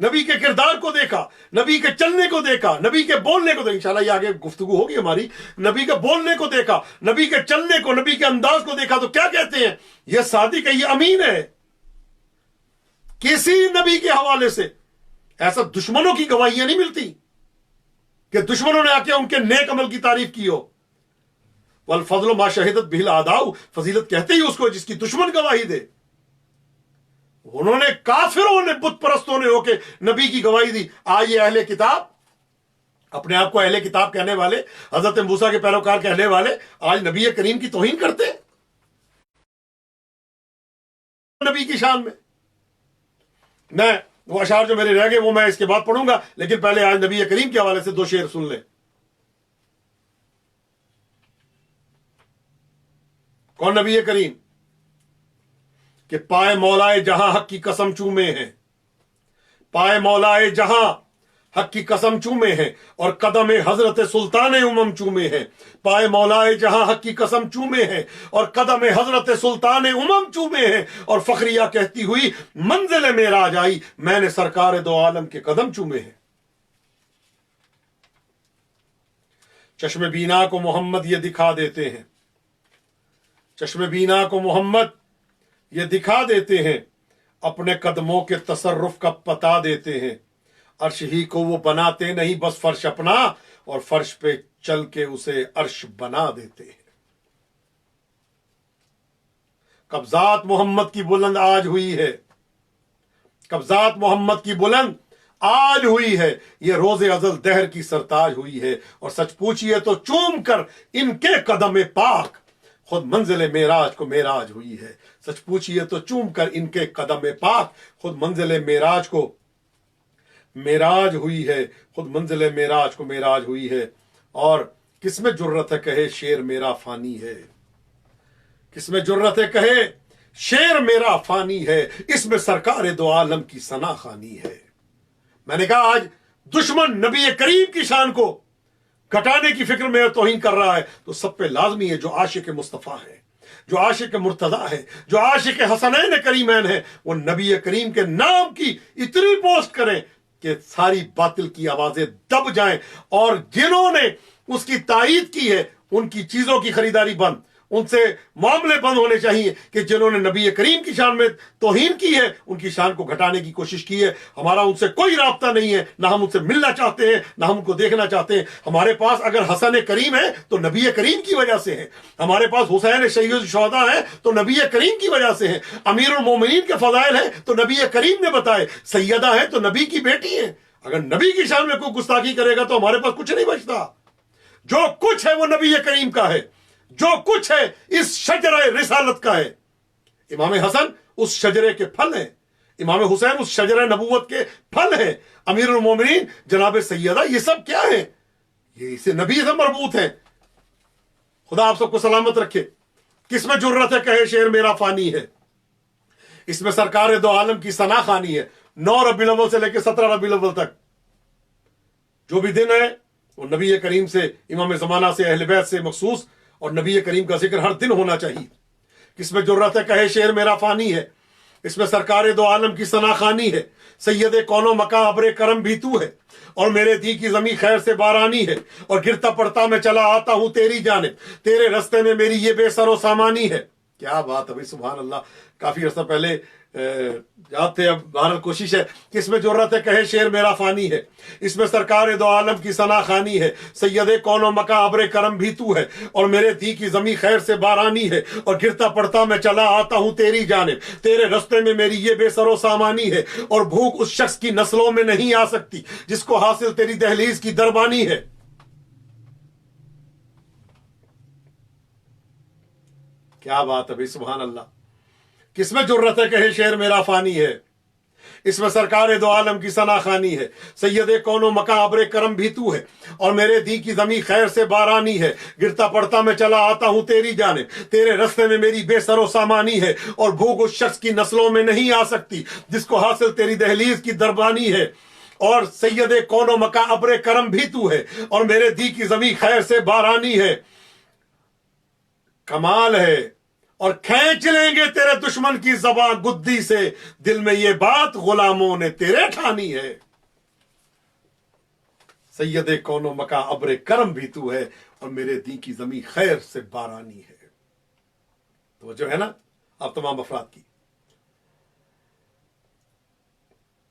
نبی کے کردار کو دیکھا، نبی کے چلنے کو دیکھا، نبی کے بولنے کو دیکھا، انشاءاللہ یہ آگے گفتگو ہوگی ہماری، نبی کے بولنے کو دیکھا، نبی کے چلنے کو، نبی کے انداز کو دیکھا، تو کیا کہتے ہیں؟ یہ صادق ہے، یہ امین ہے۔ کسی نبی کے حوالے سے ایسا دشمنوں کی گواہیاں نہیں ملتی کہ دشمنوں نے آ کے ان کے نیک عمل کی تعریف کی ہو۔ والفضل ما شہدت بہ الاعداء، فضیلت کہتے ہی اس کو جس کی دشمن گواہی دے۔ انہوں نے، کافروں نے، بت پرستوں نے ہو کے نبی کی گواہی دی۔ آج یہ اہل کتاب، اپنے آپ کو اہل کتاب کہنے والے، حضرت موسیٰ کے پیروکار کہنے والے، آج نبی کریم کی توہین کرتے ہیں نبی کی شان میں وہ اشعار جو میرے رہ گئے وہ میں اس کے بعد پڑھوں گا، لیکن پہلے آج نبی کریم کے حوالے سے دو شعر سن لیں۔ کون نبی کریم؟ کہ پائے مولائے جہاں حق کی قسم چومے ہیں، پائے مولائے جہاں حق کی قسم چومے ہیں، اور قدم حضرت سلطان امم چومے ہیں۔ پائے مولائے جہاں حق کی قسم چومے ہیں، اور قدم حضرت سلطان امم چومے ہیں، اور فخریہ کہتی ہوئی منزل معراج آئی، میں نے سرکار دو عالم کے قدم چومے ہیں۔ چشم بینا کو محمد یہ دکھا دیتے ہیں، چشم بینا کو محمد یہ دکھا دیتے ہیں، اپنے قدموں کے تصرف کا پتا دیتے ہیں۔ عرش ہی کو وہ بناتے نہیں بس فرش اپنا، اور فرش پہ چل کے اسے عرش بنا دیتے ہیں۔ قبضات محمد کی بلند آج ہوئی ہے، قبضات محمد کی بلند آج ہوئی ہے، یہ روز ازل دہر کی سرتاج ہوئی ہے، اور سچ پوچھئے تو چوم کر ان کے قدم پاک خود منزل معراج کو معراج ہوئی ہے۔ سچ پوچھئے تو چوم کر ان کے قدم پاک خود منزل معراج کو معراج ہوئی ہے، خود منزل معراج کو معراج ہوئی ہے۔ اور کس میں جرت ہے کہے شیر میرا فانی ہے، کس میں جرت ہے کہے شیر میرا فانی ہے، اس میں سرکار دو عالم کی ثنا خوانی ہے۔ میں نے کہا آج دشمن نبی کریم کی شان کو گھٹانے کی فکر میں توہین کر رہا ہے، تو سب پہ لازمی ہے جو عاشق مصطفیٰ ہے، جو عاشق مرتضیٰ ہے، جو عاشق حسنین کریمین ہے، وہ نبی کریم کے نام کی اتنی پوسٹ کریں کہ ساری باطل کی آوازیں دب جائیں، اور جنہوں نے اس کی تائید کی ہے ان کی چیزوں کی خریداری بند، ان سے معاملے بند ہونے چاہیے، کہ جنہوں نے نبی کریم کی شان میں توہین کی ہے ان کی شان کو گھٹانے کی کوشش کی ہے۔ ہمارا ان سے کوئی رابطہ نہیں ہے، نہ ہم ان سے ملنا چاہتے ہیں، نہ ہم ان کو دیکھنا چاہتے ہیں۔ ہمارے پاس اگر حسن کریم ہے تو نبی کریم کی وجہ سے ہے، ہمارے پاس حسین شہید الشہداء ہے تو نبی کریم کی وجہ سے ہے، امیر المومنین کے فضائل ہیں تو نبی کریم نے بتائے، سیدہ ہے تو نبی کی بیٹی ہیں۔ اگر نبی کی شان میں کوئی گستاخی کرے گا تو ہمارے پاس کچھ نہیں بچتا۔ جو کچھ ہے وہ نبی کریم کا ہے، جو کچھ ہے اس شجرہ رسالت کا ہے۔ امام حسن اس شجرے کے پھل ہیں، امام حسین اس شجرہ نبوت کے پھل ہیں، امیر المومنین جناب سیدہ، یہ سب کیا ہیں؟ یہ اسے نبی سے مربوط ہیں۔ خدا آپ سب کو سلامت رکھے۔ کس میں جرت ہے کہے شیر میرا فانی ہے، اس میں سرکار دو عالم کی ثنا خوانی ہے۔ 9 ربیع الاول سے لے کے 17 ربیع الاول تک جو بھی دن ہے وہ نبی کریم سے، امام زمانہ سے، اہل بیت سے مخصوص، اور نبی کریم کا ذکر ہر دن ہونا چاہیے۔ کس میں جرت ہے کہے شیر میرا فانی ہے، اس میں سرکار دو عالم کی ثنا خوانی ہے۔ سید کون و مکاں ابر کرم بھی تو ہے، اور میرے دی کی زمین خیر سے بارانی ہے، اور گرتا پڑتا میں چلا آتا ہوں تیری جانب، تیرے رستے میں میری یہ بے سر و سامانی ہے۔ کیا بات ہے بھائی، سبحان اللہ۔ کافی عرصہ پہلے یاد تھے، اب بہرحال کوشش ہے کہ اس میں جرت ہے کہے شیر میرا فانی ہے، اس میں سرکار دو عالم کی ثنا خوانی ہے۔ سید کون و مکاں ابر کرم بھی تو ہے، اور میرے دی کی زمین خیر سے بارانی ہے، اور گرتا پڑتا میں چلا آتا ہوں تیری جانب، تیرے رستے میں میری یہ بے سر و سامانی ہے، اور بھوک اس شخص کی نسلوں میں نہیں آ سکتی جس کو حاصل تیری دہلیز کی دربانی ہے۔ کیا بات ہے بھائی، سبحان اللہ۔ کس میں جرت ہے کہے شیر میرا فانی ہے، اس میں سرکار دو عالم کی ثنا خوانی ہے۔ سید کون و مکاں ابر کرم بھی تو ہے، اور میرے دی کی زمین خیر سے بارانی ہے، گرتا پڑتا میں چلا آتا ہوں تیری جانب، تیرے رستے میں میری بے سر و سامانی ہے، اور بھوک اس شخص کی نسلوں میں نہیں آ سکتی جس کو حاصل تیری دہلیز کی دربانی ہے۔ اور سید کون و مکاں ابر کرم بھی تو ہے، اور میرے دی کی زمین خیر سے بارانی ہے۔ کمال ہے اور کھینچ لیں گے تیرے دشمن کی زبان گدی سے، دل میں یہ بات غلاموں نے تیرے ٹھانی ہے، سید کون و مکاں ابر کرم بھی تو ہے، اور میرے دین کی زمین خیر سے بارانی ہے۔ تو جو ہے نا آپ تمام افراد کی،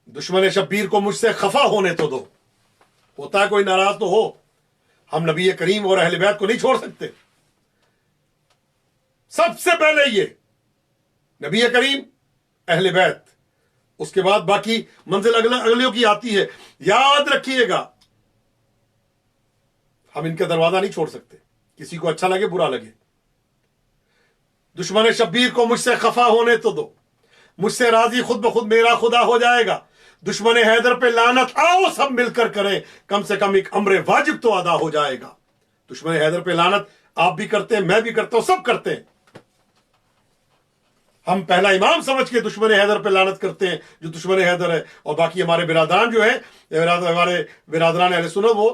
دشمن شبیر کو مجھ سے خفا ہونے تو دو، ہوتا ہے کوئی ناراض تو ہو، ہم نبی کریم اور اہل بیت کو نہیں چھوڑ سکتے۔ سب سے پہلے یہ نبی کریم، اہل بیت، اس کے بعد باقی منزل اگلیوں کی آتی ہے۔ یاد رکھیے گا ہم ان کا دروازہ نہیں چھوڑ سکتے، کسی کو اچھا لگے برا لگے۔ دشمن شبیر کو مجھ سے خفا ہونے تو دو، مجھ سے راضی خود بخود میرا خدا ہو جائے گا۔ دشمن حیدر پہ لعنت آؤ سب مل کر کریں، کم سے کم ایک امر واجب تو ادا ہو جائے گا۔ دشمن حیدر پہ لعنت آپ بھی کرتے ہیں، میں بھی کرتا ہوں، سب کرتے ہیں۔ ہم پہلا امام سمجھ کے دشمن حیدر پہ لعنت کرتے ہیں جو دشمن حیدر ہے، اور باقی ہمارے برادران جو ہیں، ہمارے برادران اہل سنت، وہ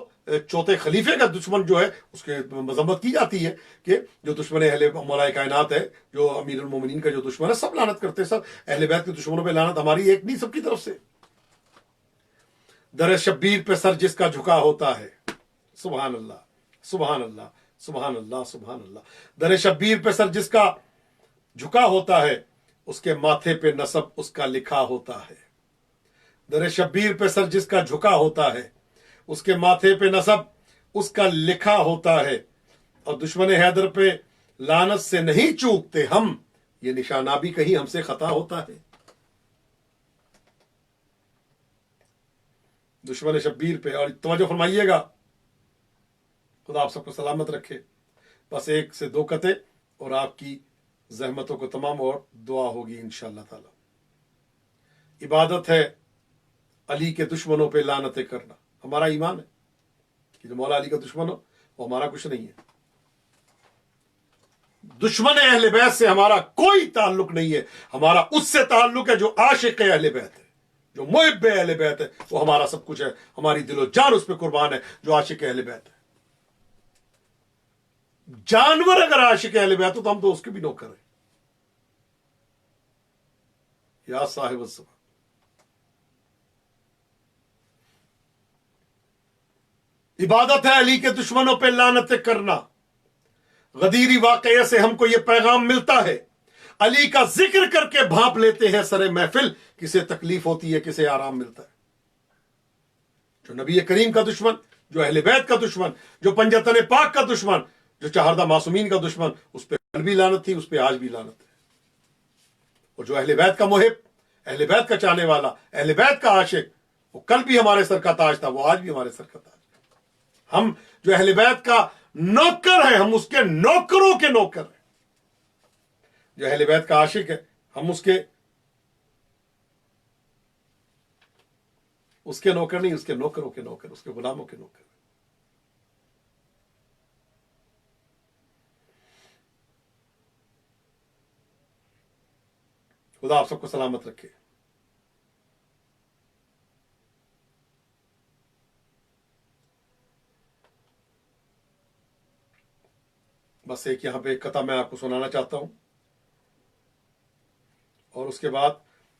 چوتھے خلیفے کا دشمن جو ہے اس کے مذمت کی جاتی ہے کہ جو دشمن اہل مولا کائنات ہے، جو امیر المومنین کا جو دشمن ہے، سب لعنت کرتے ہیں، سب اہل بیت کے دشمنوں پہ لعنت ہماری ایک نہیں، سب کی طرف سے۔ در شبیر پہ سر جس کا جھکا ہوتا ہے، سبحان اللہ سبحان اللہ سبحان اللہ سبحان اللہ، در شبیر پہ سر جس کا جھکا ہوتا ہے، اس کے ماتھے پہ نصب اس کا لکھا ہوتا ہے۔ در شبیر پہ سر جس کا جھکا ہوتا ہے، اس کے ماتھے پہ نصب اس کا لکھا ہوتا ہے، اور دشمن حیدر پہ لعنت سے نہیں چوکتے ہم، یہ نشانہ بھی کہیں ہم سے خطا ہوتا ہے۔ دشمن شبیر پہ، اور توجہ فرمائیے گا، خدا آپ سب کو سلامت رکھے۔ بس ایک سے دو قطعے اور آپ کی زحمتوں کو تمام، اور دعا ہوگی انشاءاللہ تعالی۔ عبادت ہے علی کے دشمنوں پہ لعنتیں کرنا، ہمارا ایمان ہے کہ جو مولا علی کا دشمن ہو وہ ہمارا کچھ نہیں ہے۔ دشمن اہل بیت سے ہمارا کوئی تعلق نہیں ہے، ہمارا اس سے تعلق ہے جو عاشق اہل بیت ہے، جو محب اہل بیت ہے، وہ ہمارا سب کچھ ہے، ہماری دل و جان اس پہ قربان ہے جو عاشق اہل بیت ہے۔ جانور اگر عاشق اہل بیت ہو تو ہم تو اس کے بھی نوکر ہیں۔ یا صاحب السبا، عبادت ہے علی کے دشمنوں پہ لعنتیں کرنا۔ غدیری واقعے سے ہم کو یہ پیغام ملتا ہے، علی کا ذکر کر کے بھانپ لیتے ہیں سر محفل، کسے تکلیف ہوتی ہے کسے آرام ملتا ہے۔ جو نبی کریم کا دشمن، جو اہل بیت کا دشمن، جو پنجتن پاک کا دشمن، جو چہاردہ معصومین کا دشمن، اس پہ کل بھی لعنت تھی، اس پہ آج بھی لعنت ہے۔ اور جو اہل بیت کا محب، اہل بیت کا چاہنے والا، اہل بیت کا عاشق، وہ کل بھی ہمارے سر کا تاج تھا، وہ آج بھی ہمارے سر کا تاج ہے۔ ہم جو اہل بیت کا نوکر ہیں، ہم اس کے نوکروں کے نوکر ہیں۔ جو اہل بیت کا عاشق ہے، ہم اس کے نوکر نہیں، اس کے نوکروں کے نوکر، اس کے غلاموں کے نوکر۔ خدا آپ سب کو سلامت رکھے۔ بس ایک یہاں پہ ایک قطعہ میں آپ کو سنانا چاہتا ہوں، اور اس کے بعد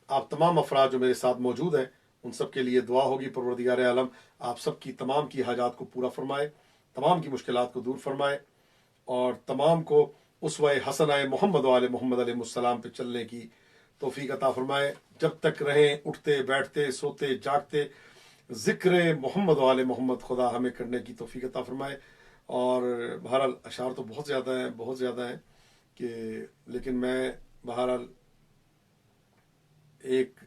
آپ تمام افراد جو میرے ساتھ موجود ہیں ان سب کے لیے دعا ہوگی۔ پروردگار عالم آپ سب کی تمام کی حاجات کو پورا فرمائے، تمام کی مشکلات کو دور فرمائے، اور تمام کو اسوہ حسنہ محمد و آل محمد علیہ السلام پہ چلنے کی توفیق عطا فرمائے۔ جب تک رہیں اٹھتے بیٹھتے سوتے جاگتے ذکر محمد و آل محمد خدا ہمیں کرنے کی توفیق عطا فرمائے۔ اور بہرحال اشعار تو بہت زیادہ ہیں کہ، لیکن میں بہرحال ایک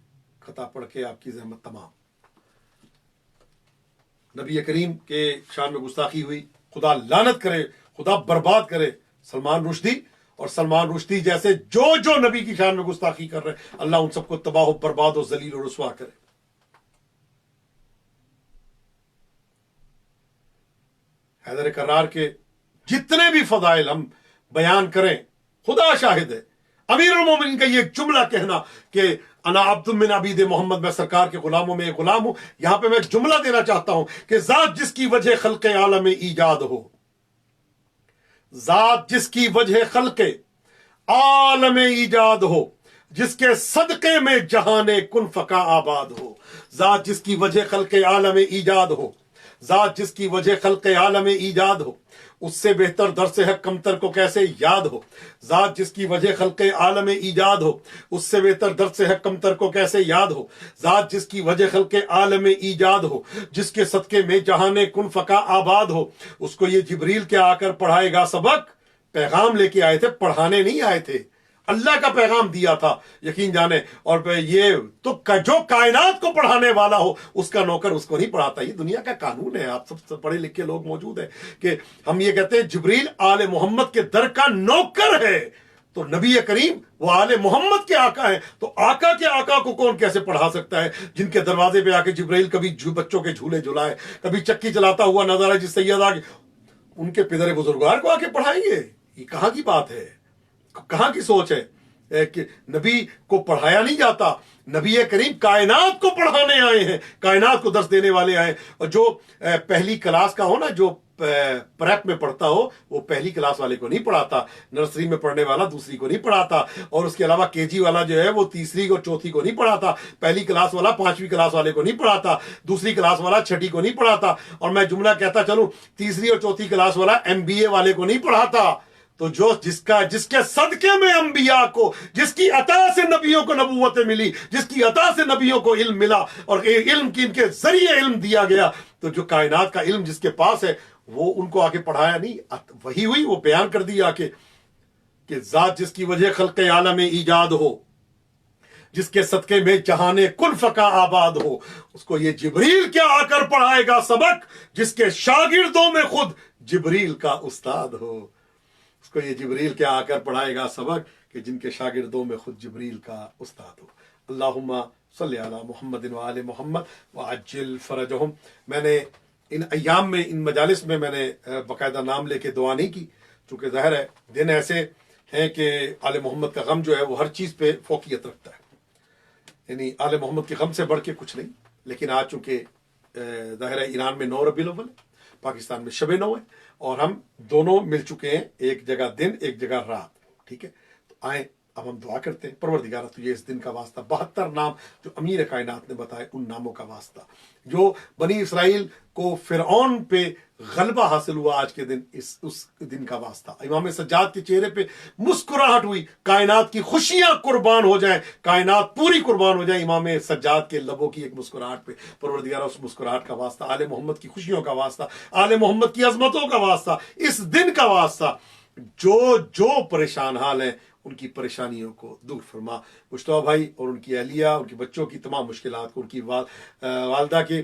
خطا پڑھ کے آپ کی زحمت تمام۔ نبی کریم کے شان میں گستاخی ہوئی، خدا لعنت کرے، خدا برباد کرے سلمان رشدی اور سلمان رشدی جیسے جو نبی کی شان میں گستاخی کر رہے ہیں، اللہ ان سب کو تباہ و برباد و ذلیل و رسوا کرے۔ حیدر کرار کے جتنے بھی فضائل ہم بیان کریں، خدا شاہد ہے، امیر المومنین کا یہ جملہ کہنا کہ انا عبد من عبید محمد، میں سرکار کے غلاموں میں ایک غلام ہوں، یہاں پہ میں جملہ دینا چاہتا ہوں کہ ذات جس کی وجہ خلق عالم ایجاد ہو، ذات جس کی وجہ خلق عالم ایجاد ہو جس کے صدقے میں جہان کن فکا آباد ہو. ذات جس کی وجہ خلق عالم ایجاد ہو، ذات جس کی وجہ خلق عالم ایجاد ہو، اس سے بہتر درس حق کمتر کو کیسے یاد ہو. ذات جس کی وجہ خلق عالم ایجاد ہو، اس سے بہتر درس حق کمتر کو کیسے یاد ہو. ذات جس کی وجہ خلق عالم ایجاد ہو، جس کے صدقے میں جہان کن فکا آباد ہو، اس کو یہ جبریل کیا آ کر پڑھائے گا سبق. پیغام لے کے آئے تھے، پڑھانے نہیں آئے تھے، اللہ کا پیغام دیا تھا، یقین جانے. اور یہ تو جو کائنات کو پڑھانے والا ہو اس کا نوکر اس کو نہیں پڑھاتا. یہ دنیا کا قانون ہے. آپ سب پڑھے لکھے لوگ موجود ہیں کہ ہم یہ کہتے ہیں جبریل آل محمد کے در کا نوکر ہے. تو نبی کریم وہ آل محمد کے آقا ہیں، تو آقا کے آقا کو کون کیسے پڑھا سکتا ہے؟ جن کے دروازے پہ آ کے جبریل کبھی بچوں کے جھولے جھلائے، کبھی چکی چلاتا ہوا نظر آئے جس سیدہ کے، ان کے پدر بزرگوار کو آ کے پڑھائیں گے؟ یہ کہاں کی بات ہے، کہاں کی سوچ ہے کہ نبی کو پڑھایا نہیں جاتا؟ نبی کریم کائنات کو پڑھانے آئے ہیں، کائنات کو درس دینے والے آئے. اور جو پہلی کلاس کا ہو نا، جو پریپ میں پڑھتا ہو، وہ پہلی کلاس والے کو نہیں پڑھاتا، نرسری میں پڑھنے والا دوسری کو نہیں پڑھاتا، اور اس کے علاوہ کے جی والا جو ہے وہ تیسری اور چوتھی کو نہیں پڑھاتا، پہلی کلاس والا پانچویں کلاس والے کو نہیں پڑھاتا، دوسری کلاس والا چھٹی کو نہیں پڑھاتا، اور میں جملہ کہتا چلوں تیسری اور چوتھی کلاس والا MBA والے کو نہیں پڑھاتا. تو جس کے صدقے میں انبیاء کو، جس کی عطا سے نبیوں کو نبوتیں ملی، جس کی عطا سے نبیوں کو علم ملا، اور علم کی ان کے ذریعے علم دیا گیا، تو جو کائنات کا علم جس کے پاس ہے وہ ان کو آ کے پڑھایا نہیں. وہی ہوئی، وہ بیان کر دیا کہ ذات جس کی وجہ خلق عالم ایجاد ہو، جس کے صدقے میں جہان کن فکا آباد ہو، اس کو یہ جبریل کیا آ کر پڑھائے گا سبق جس کے شاگردوں میں خود جبریل کا استاد ہو. اس کو یہ جبریل کیا آ کر پڑھائے گا سبق کہ جن کے شاگردوں میں خود جبریل کا استاد ہو. اللہم صلی علی محمد و آل محمد وعجل فرجہم. میں نے ان ایام میں، ان مجالس میں نے باقاعدہ نام لے کے دعا نہیں کی، چونکہ ظاہر ہے دن ایسے ہیں کہ آل محمد کا غم جو ہے وہ ہر چیز پہ فوقیت رکھتا ہے، یعنی آل محمد کے غم سے بڑھ کے کچھ نہیں. لیکن آج چونکہ ظاہر ہے ایران میں 9 ربیع الاول ہے، پاکستان میں شب 9 ہے، اور ہم دونوں مل چکے ہیں، ایک جگہ دن ایک جگہ رات. ٹھیک ہے، تو آئیں اب ہم دعا کرتے ہیں. پروردگارہ تجھے اس دن کا واسطہ، 72 نام جو امیر کائنات نے بتائے ان ناموں کا واسطہ، جو بنی اسرائیل کو فرعون پہ غلبہ حاصل ہوا آج کے دن، اس دن کا واسطہ. امام سجاد کے چہرے پہ مسکراہٹ ہوئی، کائنات کی خوشیاں قربان ہو جائیں، کائنات پوری قربان ہو جائیں امام سجاد کے لبوں کی ایک مسکراہٹ پہ. پروردگارہ اس مسکراہٹ کا واسطہ، آل محمد کی خوشیوں کا واسطہ، آل محمد کی عظمتوں کا واسطہ، اس دن کا واسطہ، جو پریشان حال ہیں ان کی پریشانیوں کو دور فرما. مشتبہ بھائی اور ان کی اہلیہ، ان کے بچوں کی تمام مشکلات کو، ان کی والدہ کے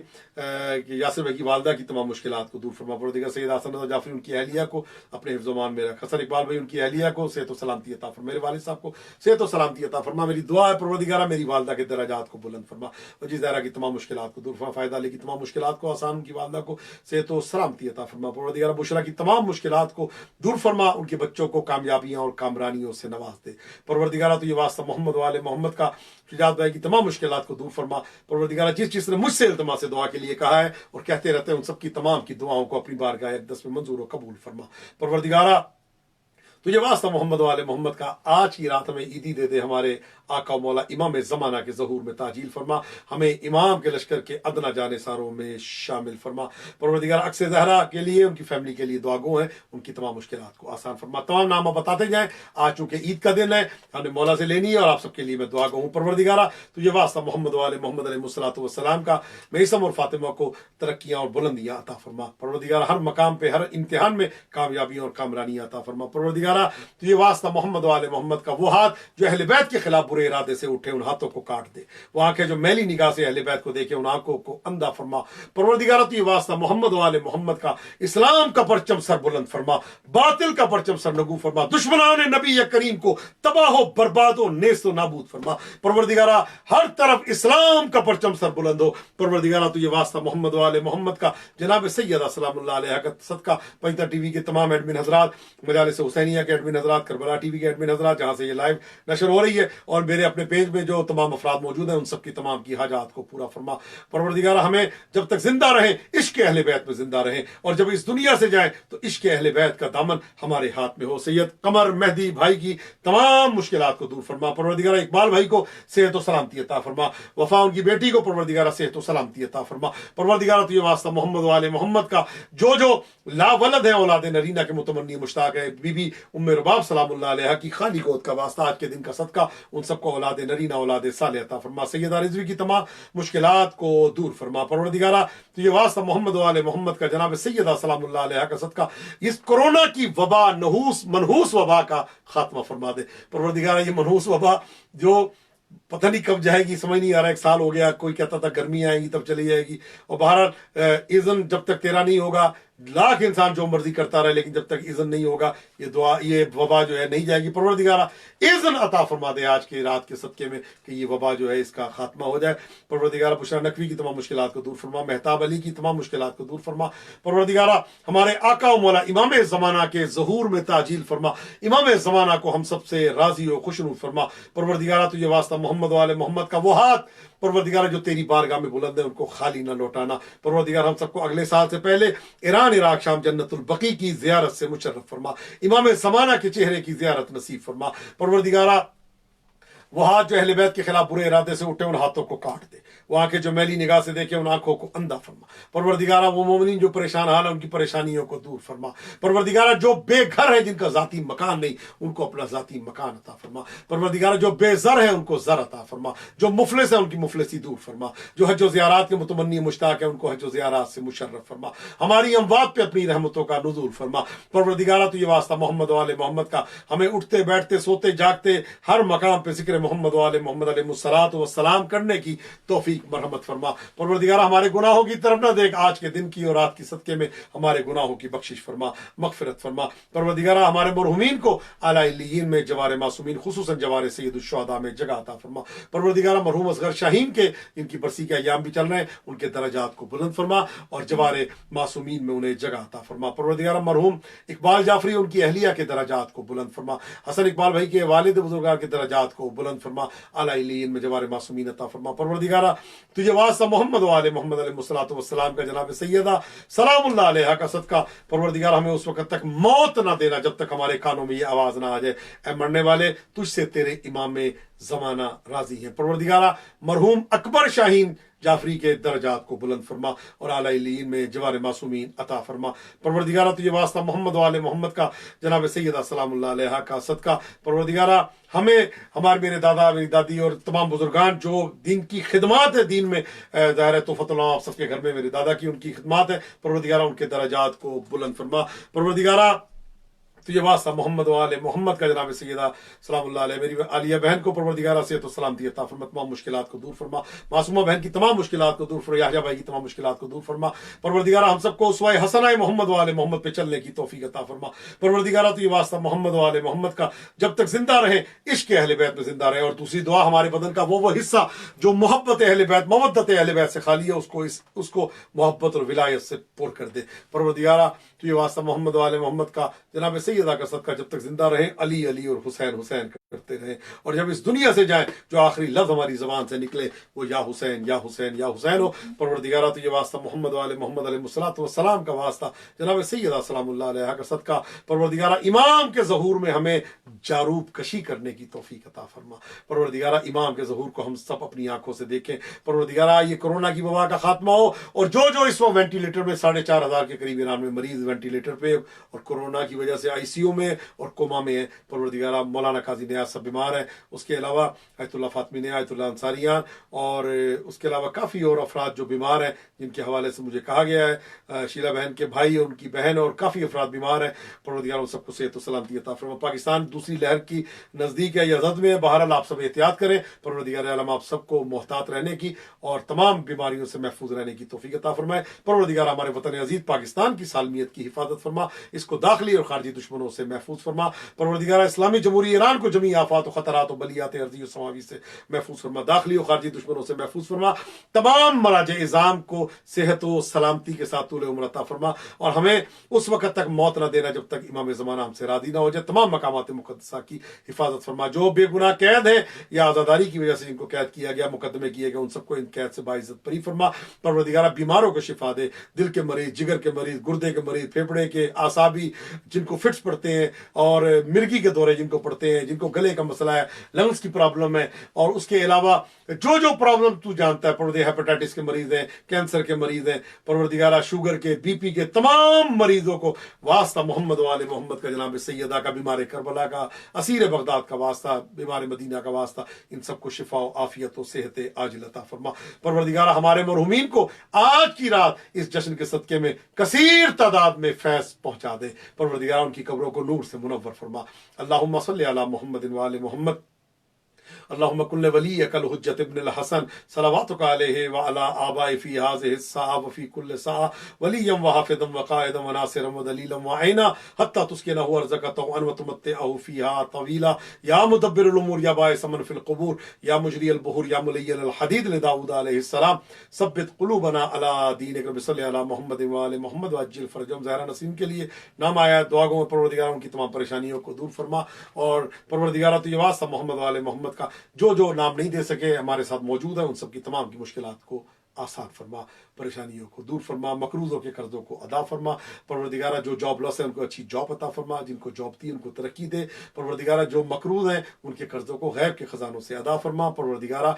یاسر بھائی کی والدہ کی تمام مشکلات کو دور فرما. پروردگار سید حسن رضا جعفری ان کی اہلیہ کو اپنے حفظ و امان میں رکھ. حسن اقبال بھائی ان کی اہلیہ کو صحت و سلامتی عطا فرما. میرے والد صاحب کو صحت و سلامتی عطا فرما. میری دعا ہے پروردگارہ میری والدہ کے درجات کو بلند فرما، وجی زہرا کی تمام مشکلات کو دور فرما، فائدہ علی کی تمام مشکلات کو آسان، ان کی والدہ کو صحت و سلامتی عطا فرما. پروردگارہ بشرا کی تمام مشکلات کو دور فرما، ان کے بچوں کو کامیابیاں اور کامرانیوں سے نواز دے. پروردگارہ تو یہ واسطہ محمد و آل محمد کا، شجاعت بھائی کی تمام مشکلات کو دور فرما. پروردگارہ جس نے مجھ سے التماس سے دعا کے لیے کہا ہے اور کہتے رہتے ہیں، ان سب کی تمام کی دعاؤں کو اپنی بارگاہ اقدس میں منظور و قبول فرما. پروردگارہ تجھے واسطہ محمد و آل محمد کا، آج کی رات ہمیں عیدی دے دے، ہمارے آقا و مولا امام زمانہ کے ظہور میں تعجیل فرما، ہمیں امام کے لشکر کے ادنا جانے ساروں میں شامل فرما. پروردگار اکس زہرا کے لیے، ان کی فیملی کے لیے دعا گو ہیں، ان کی تمام مشکلات کو آسان فرما. تمام نام بتاتے جائیں. آج چونکہ عید کا دن ہے، ہم نے مولا سے لینی ہے، اور آپ سب کے لیے میں دعا گو ہوں. پروردگارہ تجھے واسطہ محمد و آل محمد علیہ الصلوۃ والسلام کا، میسم اور فاطمہ کو ترقیاں اور بلندیاں عطا فرما. پروردگارہ ہر مقام پہ، ہر امتحان میں کامیابیاں اور کامرانیاں عطا فرما. پروردگارہ تجھے واسطہ محمد و آل محمد کا، وہ ہاتھ جو اہل بیت کے خلاف برے ارادے سے اٹھے ان ہاتھوں کو کاٹ دے، وہ آنکھیں جو میلی نگاہ سے اہل بیت کو دیکھے ان آنکھوں کو اندھا فرما. پروردگارہ تجھے واسطہ محمد و آل محمد کا، اسلام کا پرچم سر بلند فرما، باطل کا پرچم سر نگو فرما، دشمنان نبی کریم کو تباہ و برباد و نیست و نابود فرما. پروردگارہ ہر طرف اسلام کا پرچم سر بلند ہو. پروردگارہ تجھے واسطہ محمد و آل محمد کا، جناب سیدہ سلام اللہ علیہ کا صدقہ پنجتر ٹی وی کے تمام ایڈمن حضرات، مجالس حسینیہ دنیا کے ایڈمن حضرات، کربلا ٹی وی کے ایڈمن حضرات جہاں سے یہ لائیو نشر ہو رہی ہے، اور میرے اپنے پیج میں جو تمام افراد موجود ہیں، ان سب کی تمام کی حاجات کو پورا فرما پروردگار۔ ہمیں جب تک زندہ رہیں عشق اہل بیت میں زندہ رہیں، اور جب اس دنیا سے جائیں تو عشق اہل بیت کا دامن ہمارے ہاتھ میں ہو۔ سید قمر مہدی بھائی کی تمام مشکلات کو دور فرما پروردگار۔ اقبال بھائی کو صحت و سلامتی عطا فرما، وفا ان کی بیٹی کو پروردگار صحت و سلامتی عطا فرما پروردگار۔ تجھے واسطہ محمد و آل محمد کا جو لا ولد ہے اولاد نرینہ کے متمنی مشتاق ہے، بی بی ام رباب سلام اللہ علیہ کی خالی گود کا واسطہ آج کے دن کا صدقہ ان سب کو اولاد نرینہ اولاد صالح عطا فرما۔ سیدہ رضوی کی تمام مشکلات کو دور فرما پروردگارہ۔ تجھے واسطہ محمد و آل محمد کا جناب سیدہ سلام اللہ علیہ کا صدقہ اس کورونا کی وبا منحوس وبا کا خاتمہ فرما دے پروردگارہ۔ یہ منحوس وبا جو پتہ نہیں کب جائے گی، سمجھ نہیں آ رہا، ایک سال ہو گیا، کوئی کہتا تھا گرمی آئے گی تب چلی جائے گی، اور بہرحال اذن جب تک تیرا نہیں ہوگا لاکھ انسان جو مرضی کرتا رہے، لیکن جب تک اذن نہیں ہوگا یہ وبا جو ہے نہیں جائے گی پروردگارہ۔ اذن عطا فرما دے آج کی رات کے صدقے میں کہ یہ وبا جو ہے اس کا خاتمہ ہو جائے پروردگارہ۔ بشرا نقوی کی تمام مشکلات کو دور فرما، مہتاب علی کی تمام مشکلات کو دور فرما پروردگارہ۔ ہمارے آقا و مولا امام زمانہ کے ظہور میں تعجیل فرما، امام زمانہ کو ہم سب سے راضی و خوشنود فرما پروردگارہ۔ تجھے واسطہ محمد و آل محمد کا وہ ہاتھ پروردگارہ جو تیری بارگاہ میں بلند ہے، ان کو خالی نہ لوٹانا پروردگار۔ ہم سب کو اگلے سال سے پہلے ایران عراق شام جنت البقیع کی زیارت سے مشرف فرما، امام زمانہ کے چہرے کی زیارت نصیب فرما پروردگارہ۔ وہ ہاتھ جو اہل بیت کے خلاف برے ارادے سے اٹھے، ان ہاتھوں کو کاٹ دے، وہ آنکھیں جو میلی نگاہ سے دیکھے، ان آنکھوں کو اندھا فرما پروردگارہ۔ وہ مومنین جو پریشان حال ہیں، ان کی پریشانیوں کو دور فرما پروردگارہ۔ جو بے گھر ہیں، جن کا ذاتی مکان نہیں، ان کو اپنا ذاتی مکان عطا فرما پروردگارہ۔ جو بے زر ہیں، ان کو زر عطا فرما، جو مفلس ہیں ان کی مفلسی دور فرما، جو حج و زیارات کے متمنی مشتاق ہیں ان کو حج و زیارات سے مشرف فرما۔ ہماری اموات پہ اپنی رحمتوں کا نزول فرما پروردگارہ۔ تو یہ واسطہ محمد و آل محمد کا ہمیں اٹھتے بیٹھتے سوتے جاگتے ہر مقام پہ ذکر محمد و آل محمد علیہ الصلوۃ والسلام کرنے کی توفیق مرحمت فرما پروردگارہ۔ ہمارے گناہوں کی طرف نہ دیکھ، آج کے دن کی اور رات کی صدقے میں ہمارے گناہوں کی بخشش فرما، مغفرت فرما پروردگارہ۔ ہمارے مرحومین کو اعلی علیین میں جوار معصومین، خصوصاً جوار سید الشہداء میں جگہ عطا فرما پروردگارہ۔ مرحوم اصغر شاہین کے جن کی برسی کے ایام بھی چل رہے ہیں، ان کے درجات کو بلند فرما، اور جوار معصومین میں انہیں جگہ عطا فرما پروردگارہ۔ مرحوم اقبال جعفری ان کی اہلیہ کے درجات کو بلند فرما، حسن اقبال بھائی کے والد بزرگار کے درجات کو بلند فرما، اعلی علیین میں جوار معصومین عطا فرما پروردگارہ۔ تجھے واسطہ محمد و آل محمد علیہ الصلوۃ والسلام کا جناب سیدہ سلام اللہ علیہ کا صدقہ پروردگار، ہمیں اس وقت تک موت نہ دینا جب تک ہمارے کانوں میں یہ آواز نہ آ جائے، اے مرنے والے تجھ سے تیرے امام زمانہ راضی ہیں پروردگارہ۔ مرحوم اکبر شاہین جعفری کے درجات کو بلند فرما، اور اعلی علیین میں جوار معصومین عطا فرما پروردگارہ۔ تجھے واسطہ محمد و آل محمد کا جناب سیدہ سلام اللہ علیہ کا صدقہ پروردگارہ، ہمیں ہمارے میرے دادا میری دادی اور تمام بزرگان جو دین کی خدمات ہے، دین میں ظاہر توفت اللہ آپ سب کے گھر میں میرے دادا کی ان کی خدمات ہے پروردگارہ، ان کے درجات کو بلند فرما پروردگارہ۔ تجھے واسطہ محمد و آل محمد کا جناب سیدہ سلام اللہ علیہ میری عالیہ بہن کو پروردگارہ صحت و سلامتی عطا فرما، تمام مشکلات کو دور فرما، معصومہ بہن کی تمام مشکلات کو دور فرما، یحییٰ بھائی کی تمام مشکلات کو دور فرما پروردگارہ۔ ہم سب کو اسوہ حسنہ محمد و آل محمد پہ چلنے کی توفیق عطا فرما پروردگارہ۔ تجھے واسطہ محمد و آل محمد کا جب تک زندہ رہے عشق اہل بیت میں زندہ رہے، اور دوسری دعا ہمارے بدن کا وہ حصہ جو محبت اہل بیت مودت اہل بیت سے خالی ہے، اس کو محبت اور ولایت سے پر کر دے پروردگارہ۔ تجھے واسطہ محمد و آل محمد کا جناب سیدہ کا صدقہ جب تک زندہ رہیں علی علی اور حسین حسین کرتے رہیں، اور جب اس دنیا سے جائیں جو آخری لفظ ہماری زبان سے نکلے وہ یا حسین یا حسین یا حسین ہو پروردگارہ۔ تجھے واسطہ محمد و آل محمد علیہ الصلوۃ والسلام کا واسطہ جناب سیدہ سلام اللہ علیہ کا صدقہ پروردگارہ۔ امام کے ظہور میں ہمیں جاروب کشی کرنے کی توفیق عطا فرما پروردگارہ۔ امام کے ظہور کو ہم سب اپنی آنکھوں سے دیکھیں پروردگارہ۔ یہ کورونا کی وبا کا خاتمہ ہو، اور جو اس وقت وینٹیلیٹر میں 4,500 کے قریب ایران میں مریض وینٹیلیٹر پہ اور کورونا کی وجہ سے آئی سی یو میں اور کوما میں ہیں پروردگارہ۔ مولانا قاضی نیاز صاحب بیمار ہیں، اس کے علاوہ آیت اللہ فاطمی نے، آیت اللہ انصاریان، اور اس کے علاوہ کافی اور افراد جو بیمار ہیں جن کے حوالے سے مجھے کہا گیا ہے، شیلا بہن کے بھائی اور ان کی بہن اور کافی افراد بیمار ہیں پروردگارہ، ان سب کو صحت و سلامتی عطا فرما۔ پاکستان دوسری لہر کی نزدیک ہے یا زد میں ہے، بہرحال آپ سب احتیاط کریں پروردگار عالم، آپ سب کو محتاط رہنے کی اور تمام بیماریوں سے محفوظ رہنے کی توفیق عطا فرمائے پروردگار۔ ہمارے وطن عزیز پاکستان کی سالمیت کی حفاظت فرما، اس کو داخلی اور خارجی دشمنوں سے محفوظ فرما پروردگار۔ اسلامی جمہوریہ ایران کو جمیعت عالمی آفات و خطرات و بلیات ارضی و سماوی سے محفوظ فرما، داخلی و خارجی دشمنوں سے محفوظ فرما، تمام مراجع اعظام کو صحت و سلامتی کے ساتھ طول عمر عطا فرما، اور ہمیں اس وقت تک موت نہ دینا جب تک امام زمانہ ہم سے راضی نہ ہو جائے۔ تمام مقامات مقدسہ کی حفاظت فرما، جو بے گناہ قید ہے یا آزاداری کی وجہ سے جن کو قید کیا گیا، مقدمے کیے گئے، ان سب کو ان قید سے باعزت بری فرما۔ پروردگارہ بیماروں کو شفا دے، دل کے مریض، جگر کے مریض، گردے کے مریض، پھیپڑے کے، اعصابی جن کو فٹس پڑتے ہیں، اور مرگی کے دورے جن کو پڑتے ہیں، جن کو گلے کا مسئلہ ہے، لنگس کی پرابلم ہے، اور اس کے علاوہ جو پرابلم تو جانتا ہے، پروردگار ہیپاٹائٹس کے مریض ہیں، کینسر کے مریض ہیں، پروردگارہ شوگر کے، بی پی کے، تمام مریضوں کو واسطہ محمد و آل محمد کا، جناب سیدہ کا، بیمار کربلا کا، اسیر بغداد کا واسطہ، بیمار مدینہ کا واسطہ، ان سب کو شفا و عافیت و صحت عاجل عطا فرما۔ پروردگارہ ہمارے مرحومین کو آج کی رات اس جشن کے صدقے میں کثیر تعداد میں فیض پہنچا دے۔ پروردگارہ ان کی قبروں کو نور سے منور فرما۔ اللہم صلی علی محمد و آل محمد۔ اللهم كن لوليك الحجة ابن الحسن صلواتك عليه وعلى آبائه في هذه الساعة وفي كل ساعة وليا وحافظا وقائدا وناصرا ودليلا وعينا حتى تسكنه أرزقك طوعا وتمتعه فيها طويلا يا مدبر الأمور يا باعث من في القبور يا مجري البحور يا ملين الحديد لداود عليه السلام ثبت قلوبنا على دينك رب صلی علی محمد وآل محمد وعجل فرجهم۔ زہرا نسیم کے لیے نام آیا دعا گو میں، پروردگار ان کی تمام پریشانیوں کو دور فرما، اور پروردگار تو یہ واسطہ محمد وآل محمد کا جو نام نہیں دے سکے ہمارے ساتھ موجود ہیں، ان سب کی تمام کی مشکلات کو آسان فرما، پریشانیوں کو دور فرما، مقروضوں کے قرضوں کو ادا فرما۔ پروردگارہ جو جاب لس ہیں ان کو اچھی جاب عطا فرما، جن کو جاب تھی ان کو ترقی دے۔ پروردگارہ جو مقروض ہیں ان کے قرضوں کو غیب کے خزانوں سے ادا فرما۔ پروردگارہ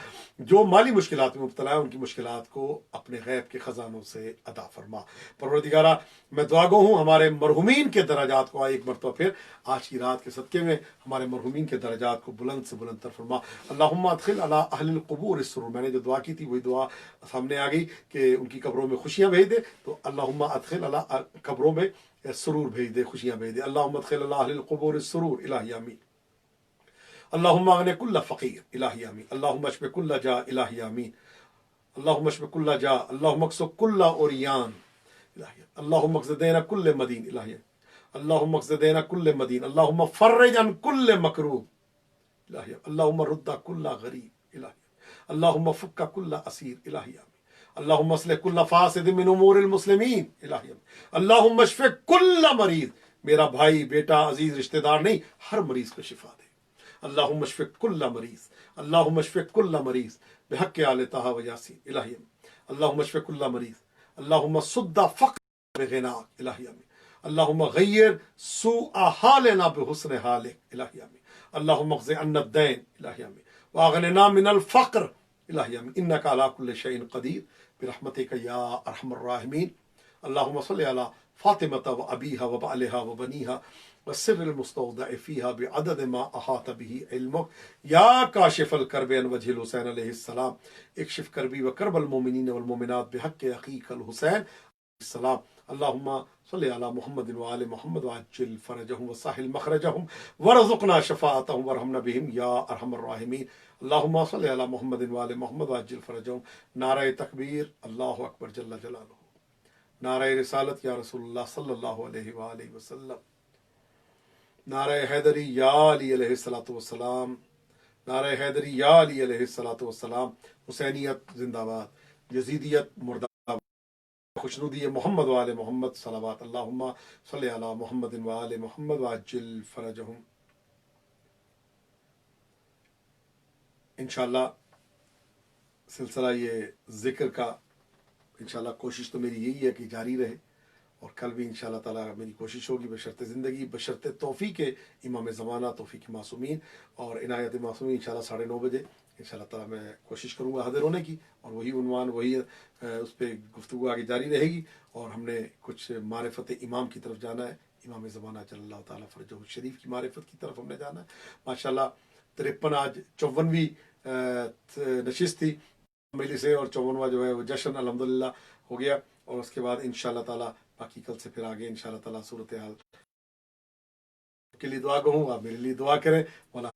جو مالی مشکلات میں مبتلا ہے ان کی مشکلات کو اپنے غیب کے خزانوں سے ادا فرما۔ پروردگارہ میں دعا گو ہوں ہمارے مرحومین کے درجات کو ایک مرتبہ پھر آج کی رات کے صدقے میں ہمارے مرحومین کے درجات کو بلند سے بلند تر فرما۔ اللہم ادخل علی اہل القبور السرور، میں نے جو دعا کی تھی وہی دعا سامنے آ گئی کہ ان کی قبروں میں خوشیاں بھیج دے، تو اللہم ادخل علی قبروں میں سرور بھیج دے، خوشیاں بھیج دے۔ اللہم ادخل علی اہل القبور السرور، الہی آمین۔ اللہم اغن کل فقیر، الہی آمین۔ اللہم اشف کل جا، الہی آمین۔ اللہم اشف کل جا، اللہم اکسو کل اوریان، الہی آمین۔ اللہم اقض دین کل مدین، الہی آمین۔ اللہم اقض دین کل مدین، اللہم فرج عن کل مکروب، الہی آمین۔ اللہم رد کل غریب، الہی آمین۔ اللہم فک کل اسیر، الہی آمین۔ اللہم اصلح کل فاسد من امور المسلمین، الہی آمین۔ اللہم اشف کل مریض، میرا بھائی، بیٹا، عزیز، رشتہ دار نہیں، ہر مریض کو شفا دے۔ اللہم اشف کل مریض، اللہم اشف کل مریض بحق آل طہ و یاسین، الہی آمین۔ اللہم اشف کل مریض، اللہم صد فقر بغناک، الہی آمین۔ اللہم غیر سوء حالنا بحسن حالک، الہی آمین۔ اللہم اقض عنا الدین، الہی آمین، واغننا من الفقر، الہی آمین، انک علی کل شیء قدیر برحمتک یا ارحم الراحمین۔ اللہم صلی علی فاطمة و ابیہا و بعلہا و بنیہا والسر المستودع فیہا بعدد ما احاط به علمک یا کاشف الکرب عن وجہ الحسین علیہ السلام اکشف کربی و کرب المؤمنین والمؤمنات بحق اخیک الحسین علیہ السلام۔ اللہم صلی علی محمد و آل محمد وعجل فرجہم وسہل مخرجہم ورزقنا شفاعتہم ورحمنا بہم یا ارحم الراحمین۔ اللہم صلی علی محمد و آل محمد وعجل فرجہم۔ نعرہ تکبیر، اللہ اکبر جل جلالہ۔ نعرہ رسالت یا رسول اللہ صلی اللہ علیہ وآلہ وسلم۔ نعرہ حیدری یا علی علیہ الصلوۃ والسلام۔ نعرہ حیدری یا علی علیہ الصلوۃ والسلام۔ حسینیت زندہ باد، یزیدیت مردہ باد، خوشنودی محمد و آل محمد صلوات۔ اللہم صلی علی محمد و آل محمد وعجل فرجہم۔ انشاءاللہ سلسلہ یہ ذکر کا انشاءاللہ کوشش تو میری یہی ہے کہ جاری رہے، اور کل بھی انشاءاللہ تعالیٰ میری کوشش ہوگی بشرط زندگی، بشرط توفیق امام زمانہ، توفیق معصومین اور عنایت معصومین، انشاءاللہ 9:30 بجے انشاءاللہ تعالیٰ میں کوشش کروں گا حاضر ہونے کی، اور وہی عنوان، وہی اس پہ گفتگو آگے جاری رہے گی، اور ہم نے کچھ معرفت امام کی طرف جانا ہے، امام زمانہ جل اللہ تعالیٰ فرجہ الشریف کی معرفت کی طرف ہم نے جانا ہے۔ ماشاءاللہ 53 آج 54ویں نشست تھی مجلس سے، اور 54واں جو ہے وہ جشن الحمدللہ ہو گیا، اور اس کے بعد انشاءاللہ تعالیٰ باقی کل سے پھر آگے انشاءاللہ تعالیٰ صورتحال کے لیے دعا گو، آپ میرے لیے دعا کریں، مولا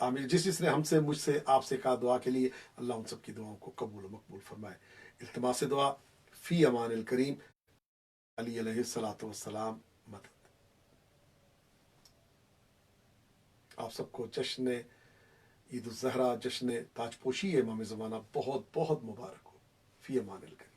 آمین۔ جس نے ہم سے، مجھ سے، آپ سے کہا دعا کے لیے، اللہ ان سب کی دعاؤں کو قبول و مقبول فرمائے۔ التماس دعا فی امان الکریم، علی علیہ الصلوۃ والسلام۔ مدد۔ آپ سب کو جشن عید الزہرا، جشن تاج پوشی امام زمانہ بہت بہت مبارک ہو. فی امان اللہ.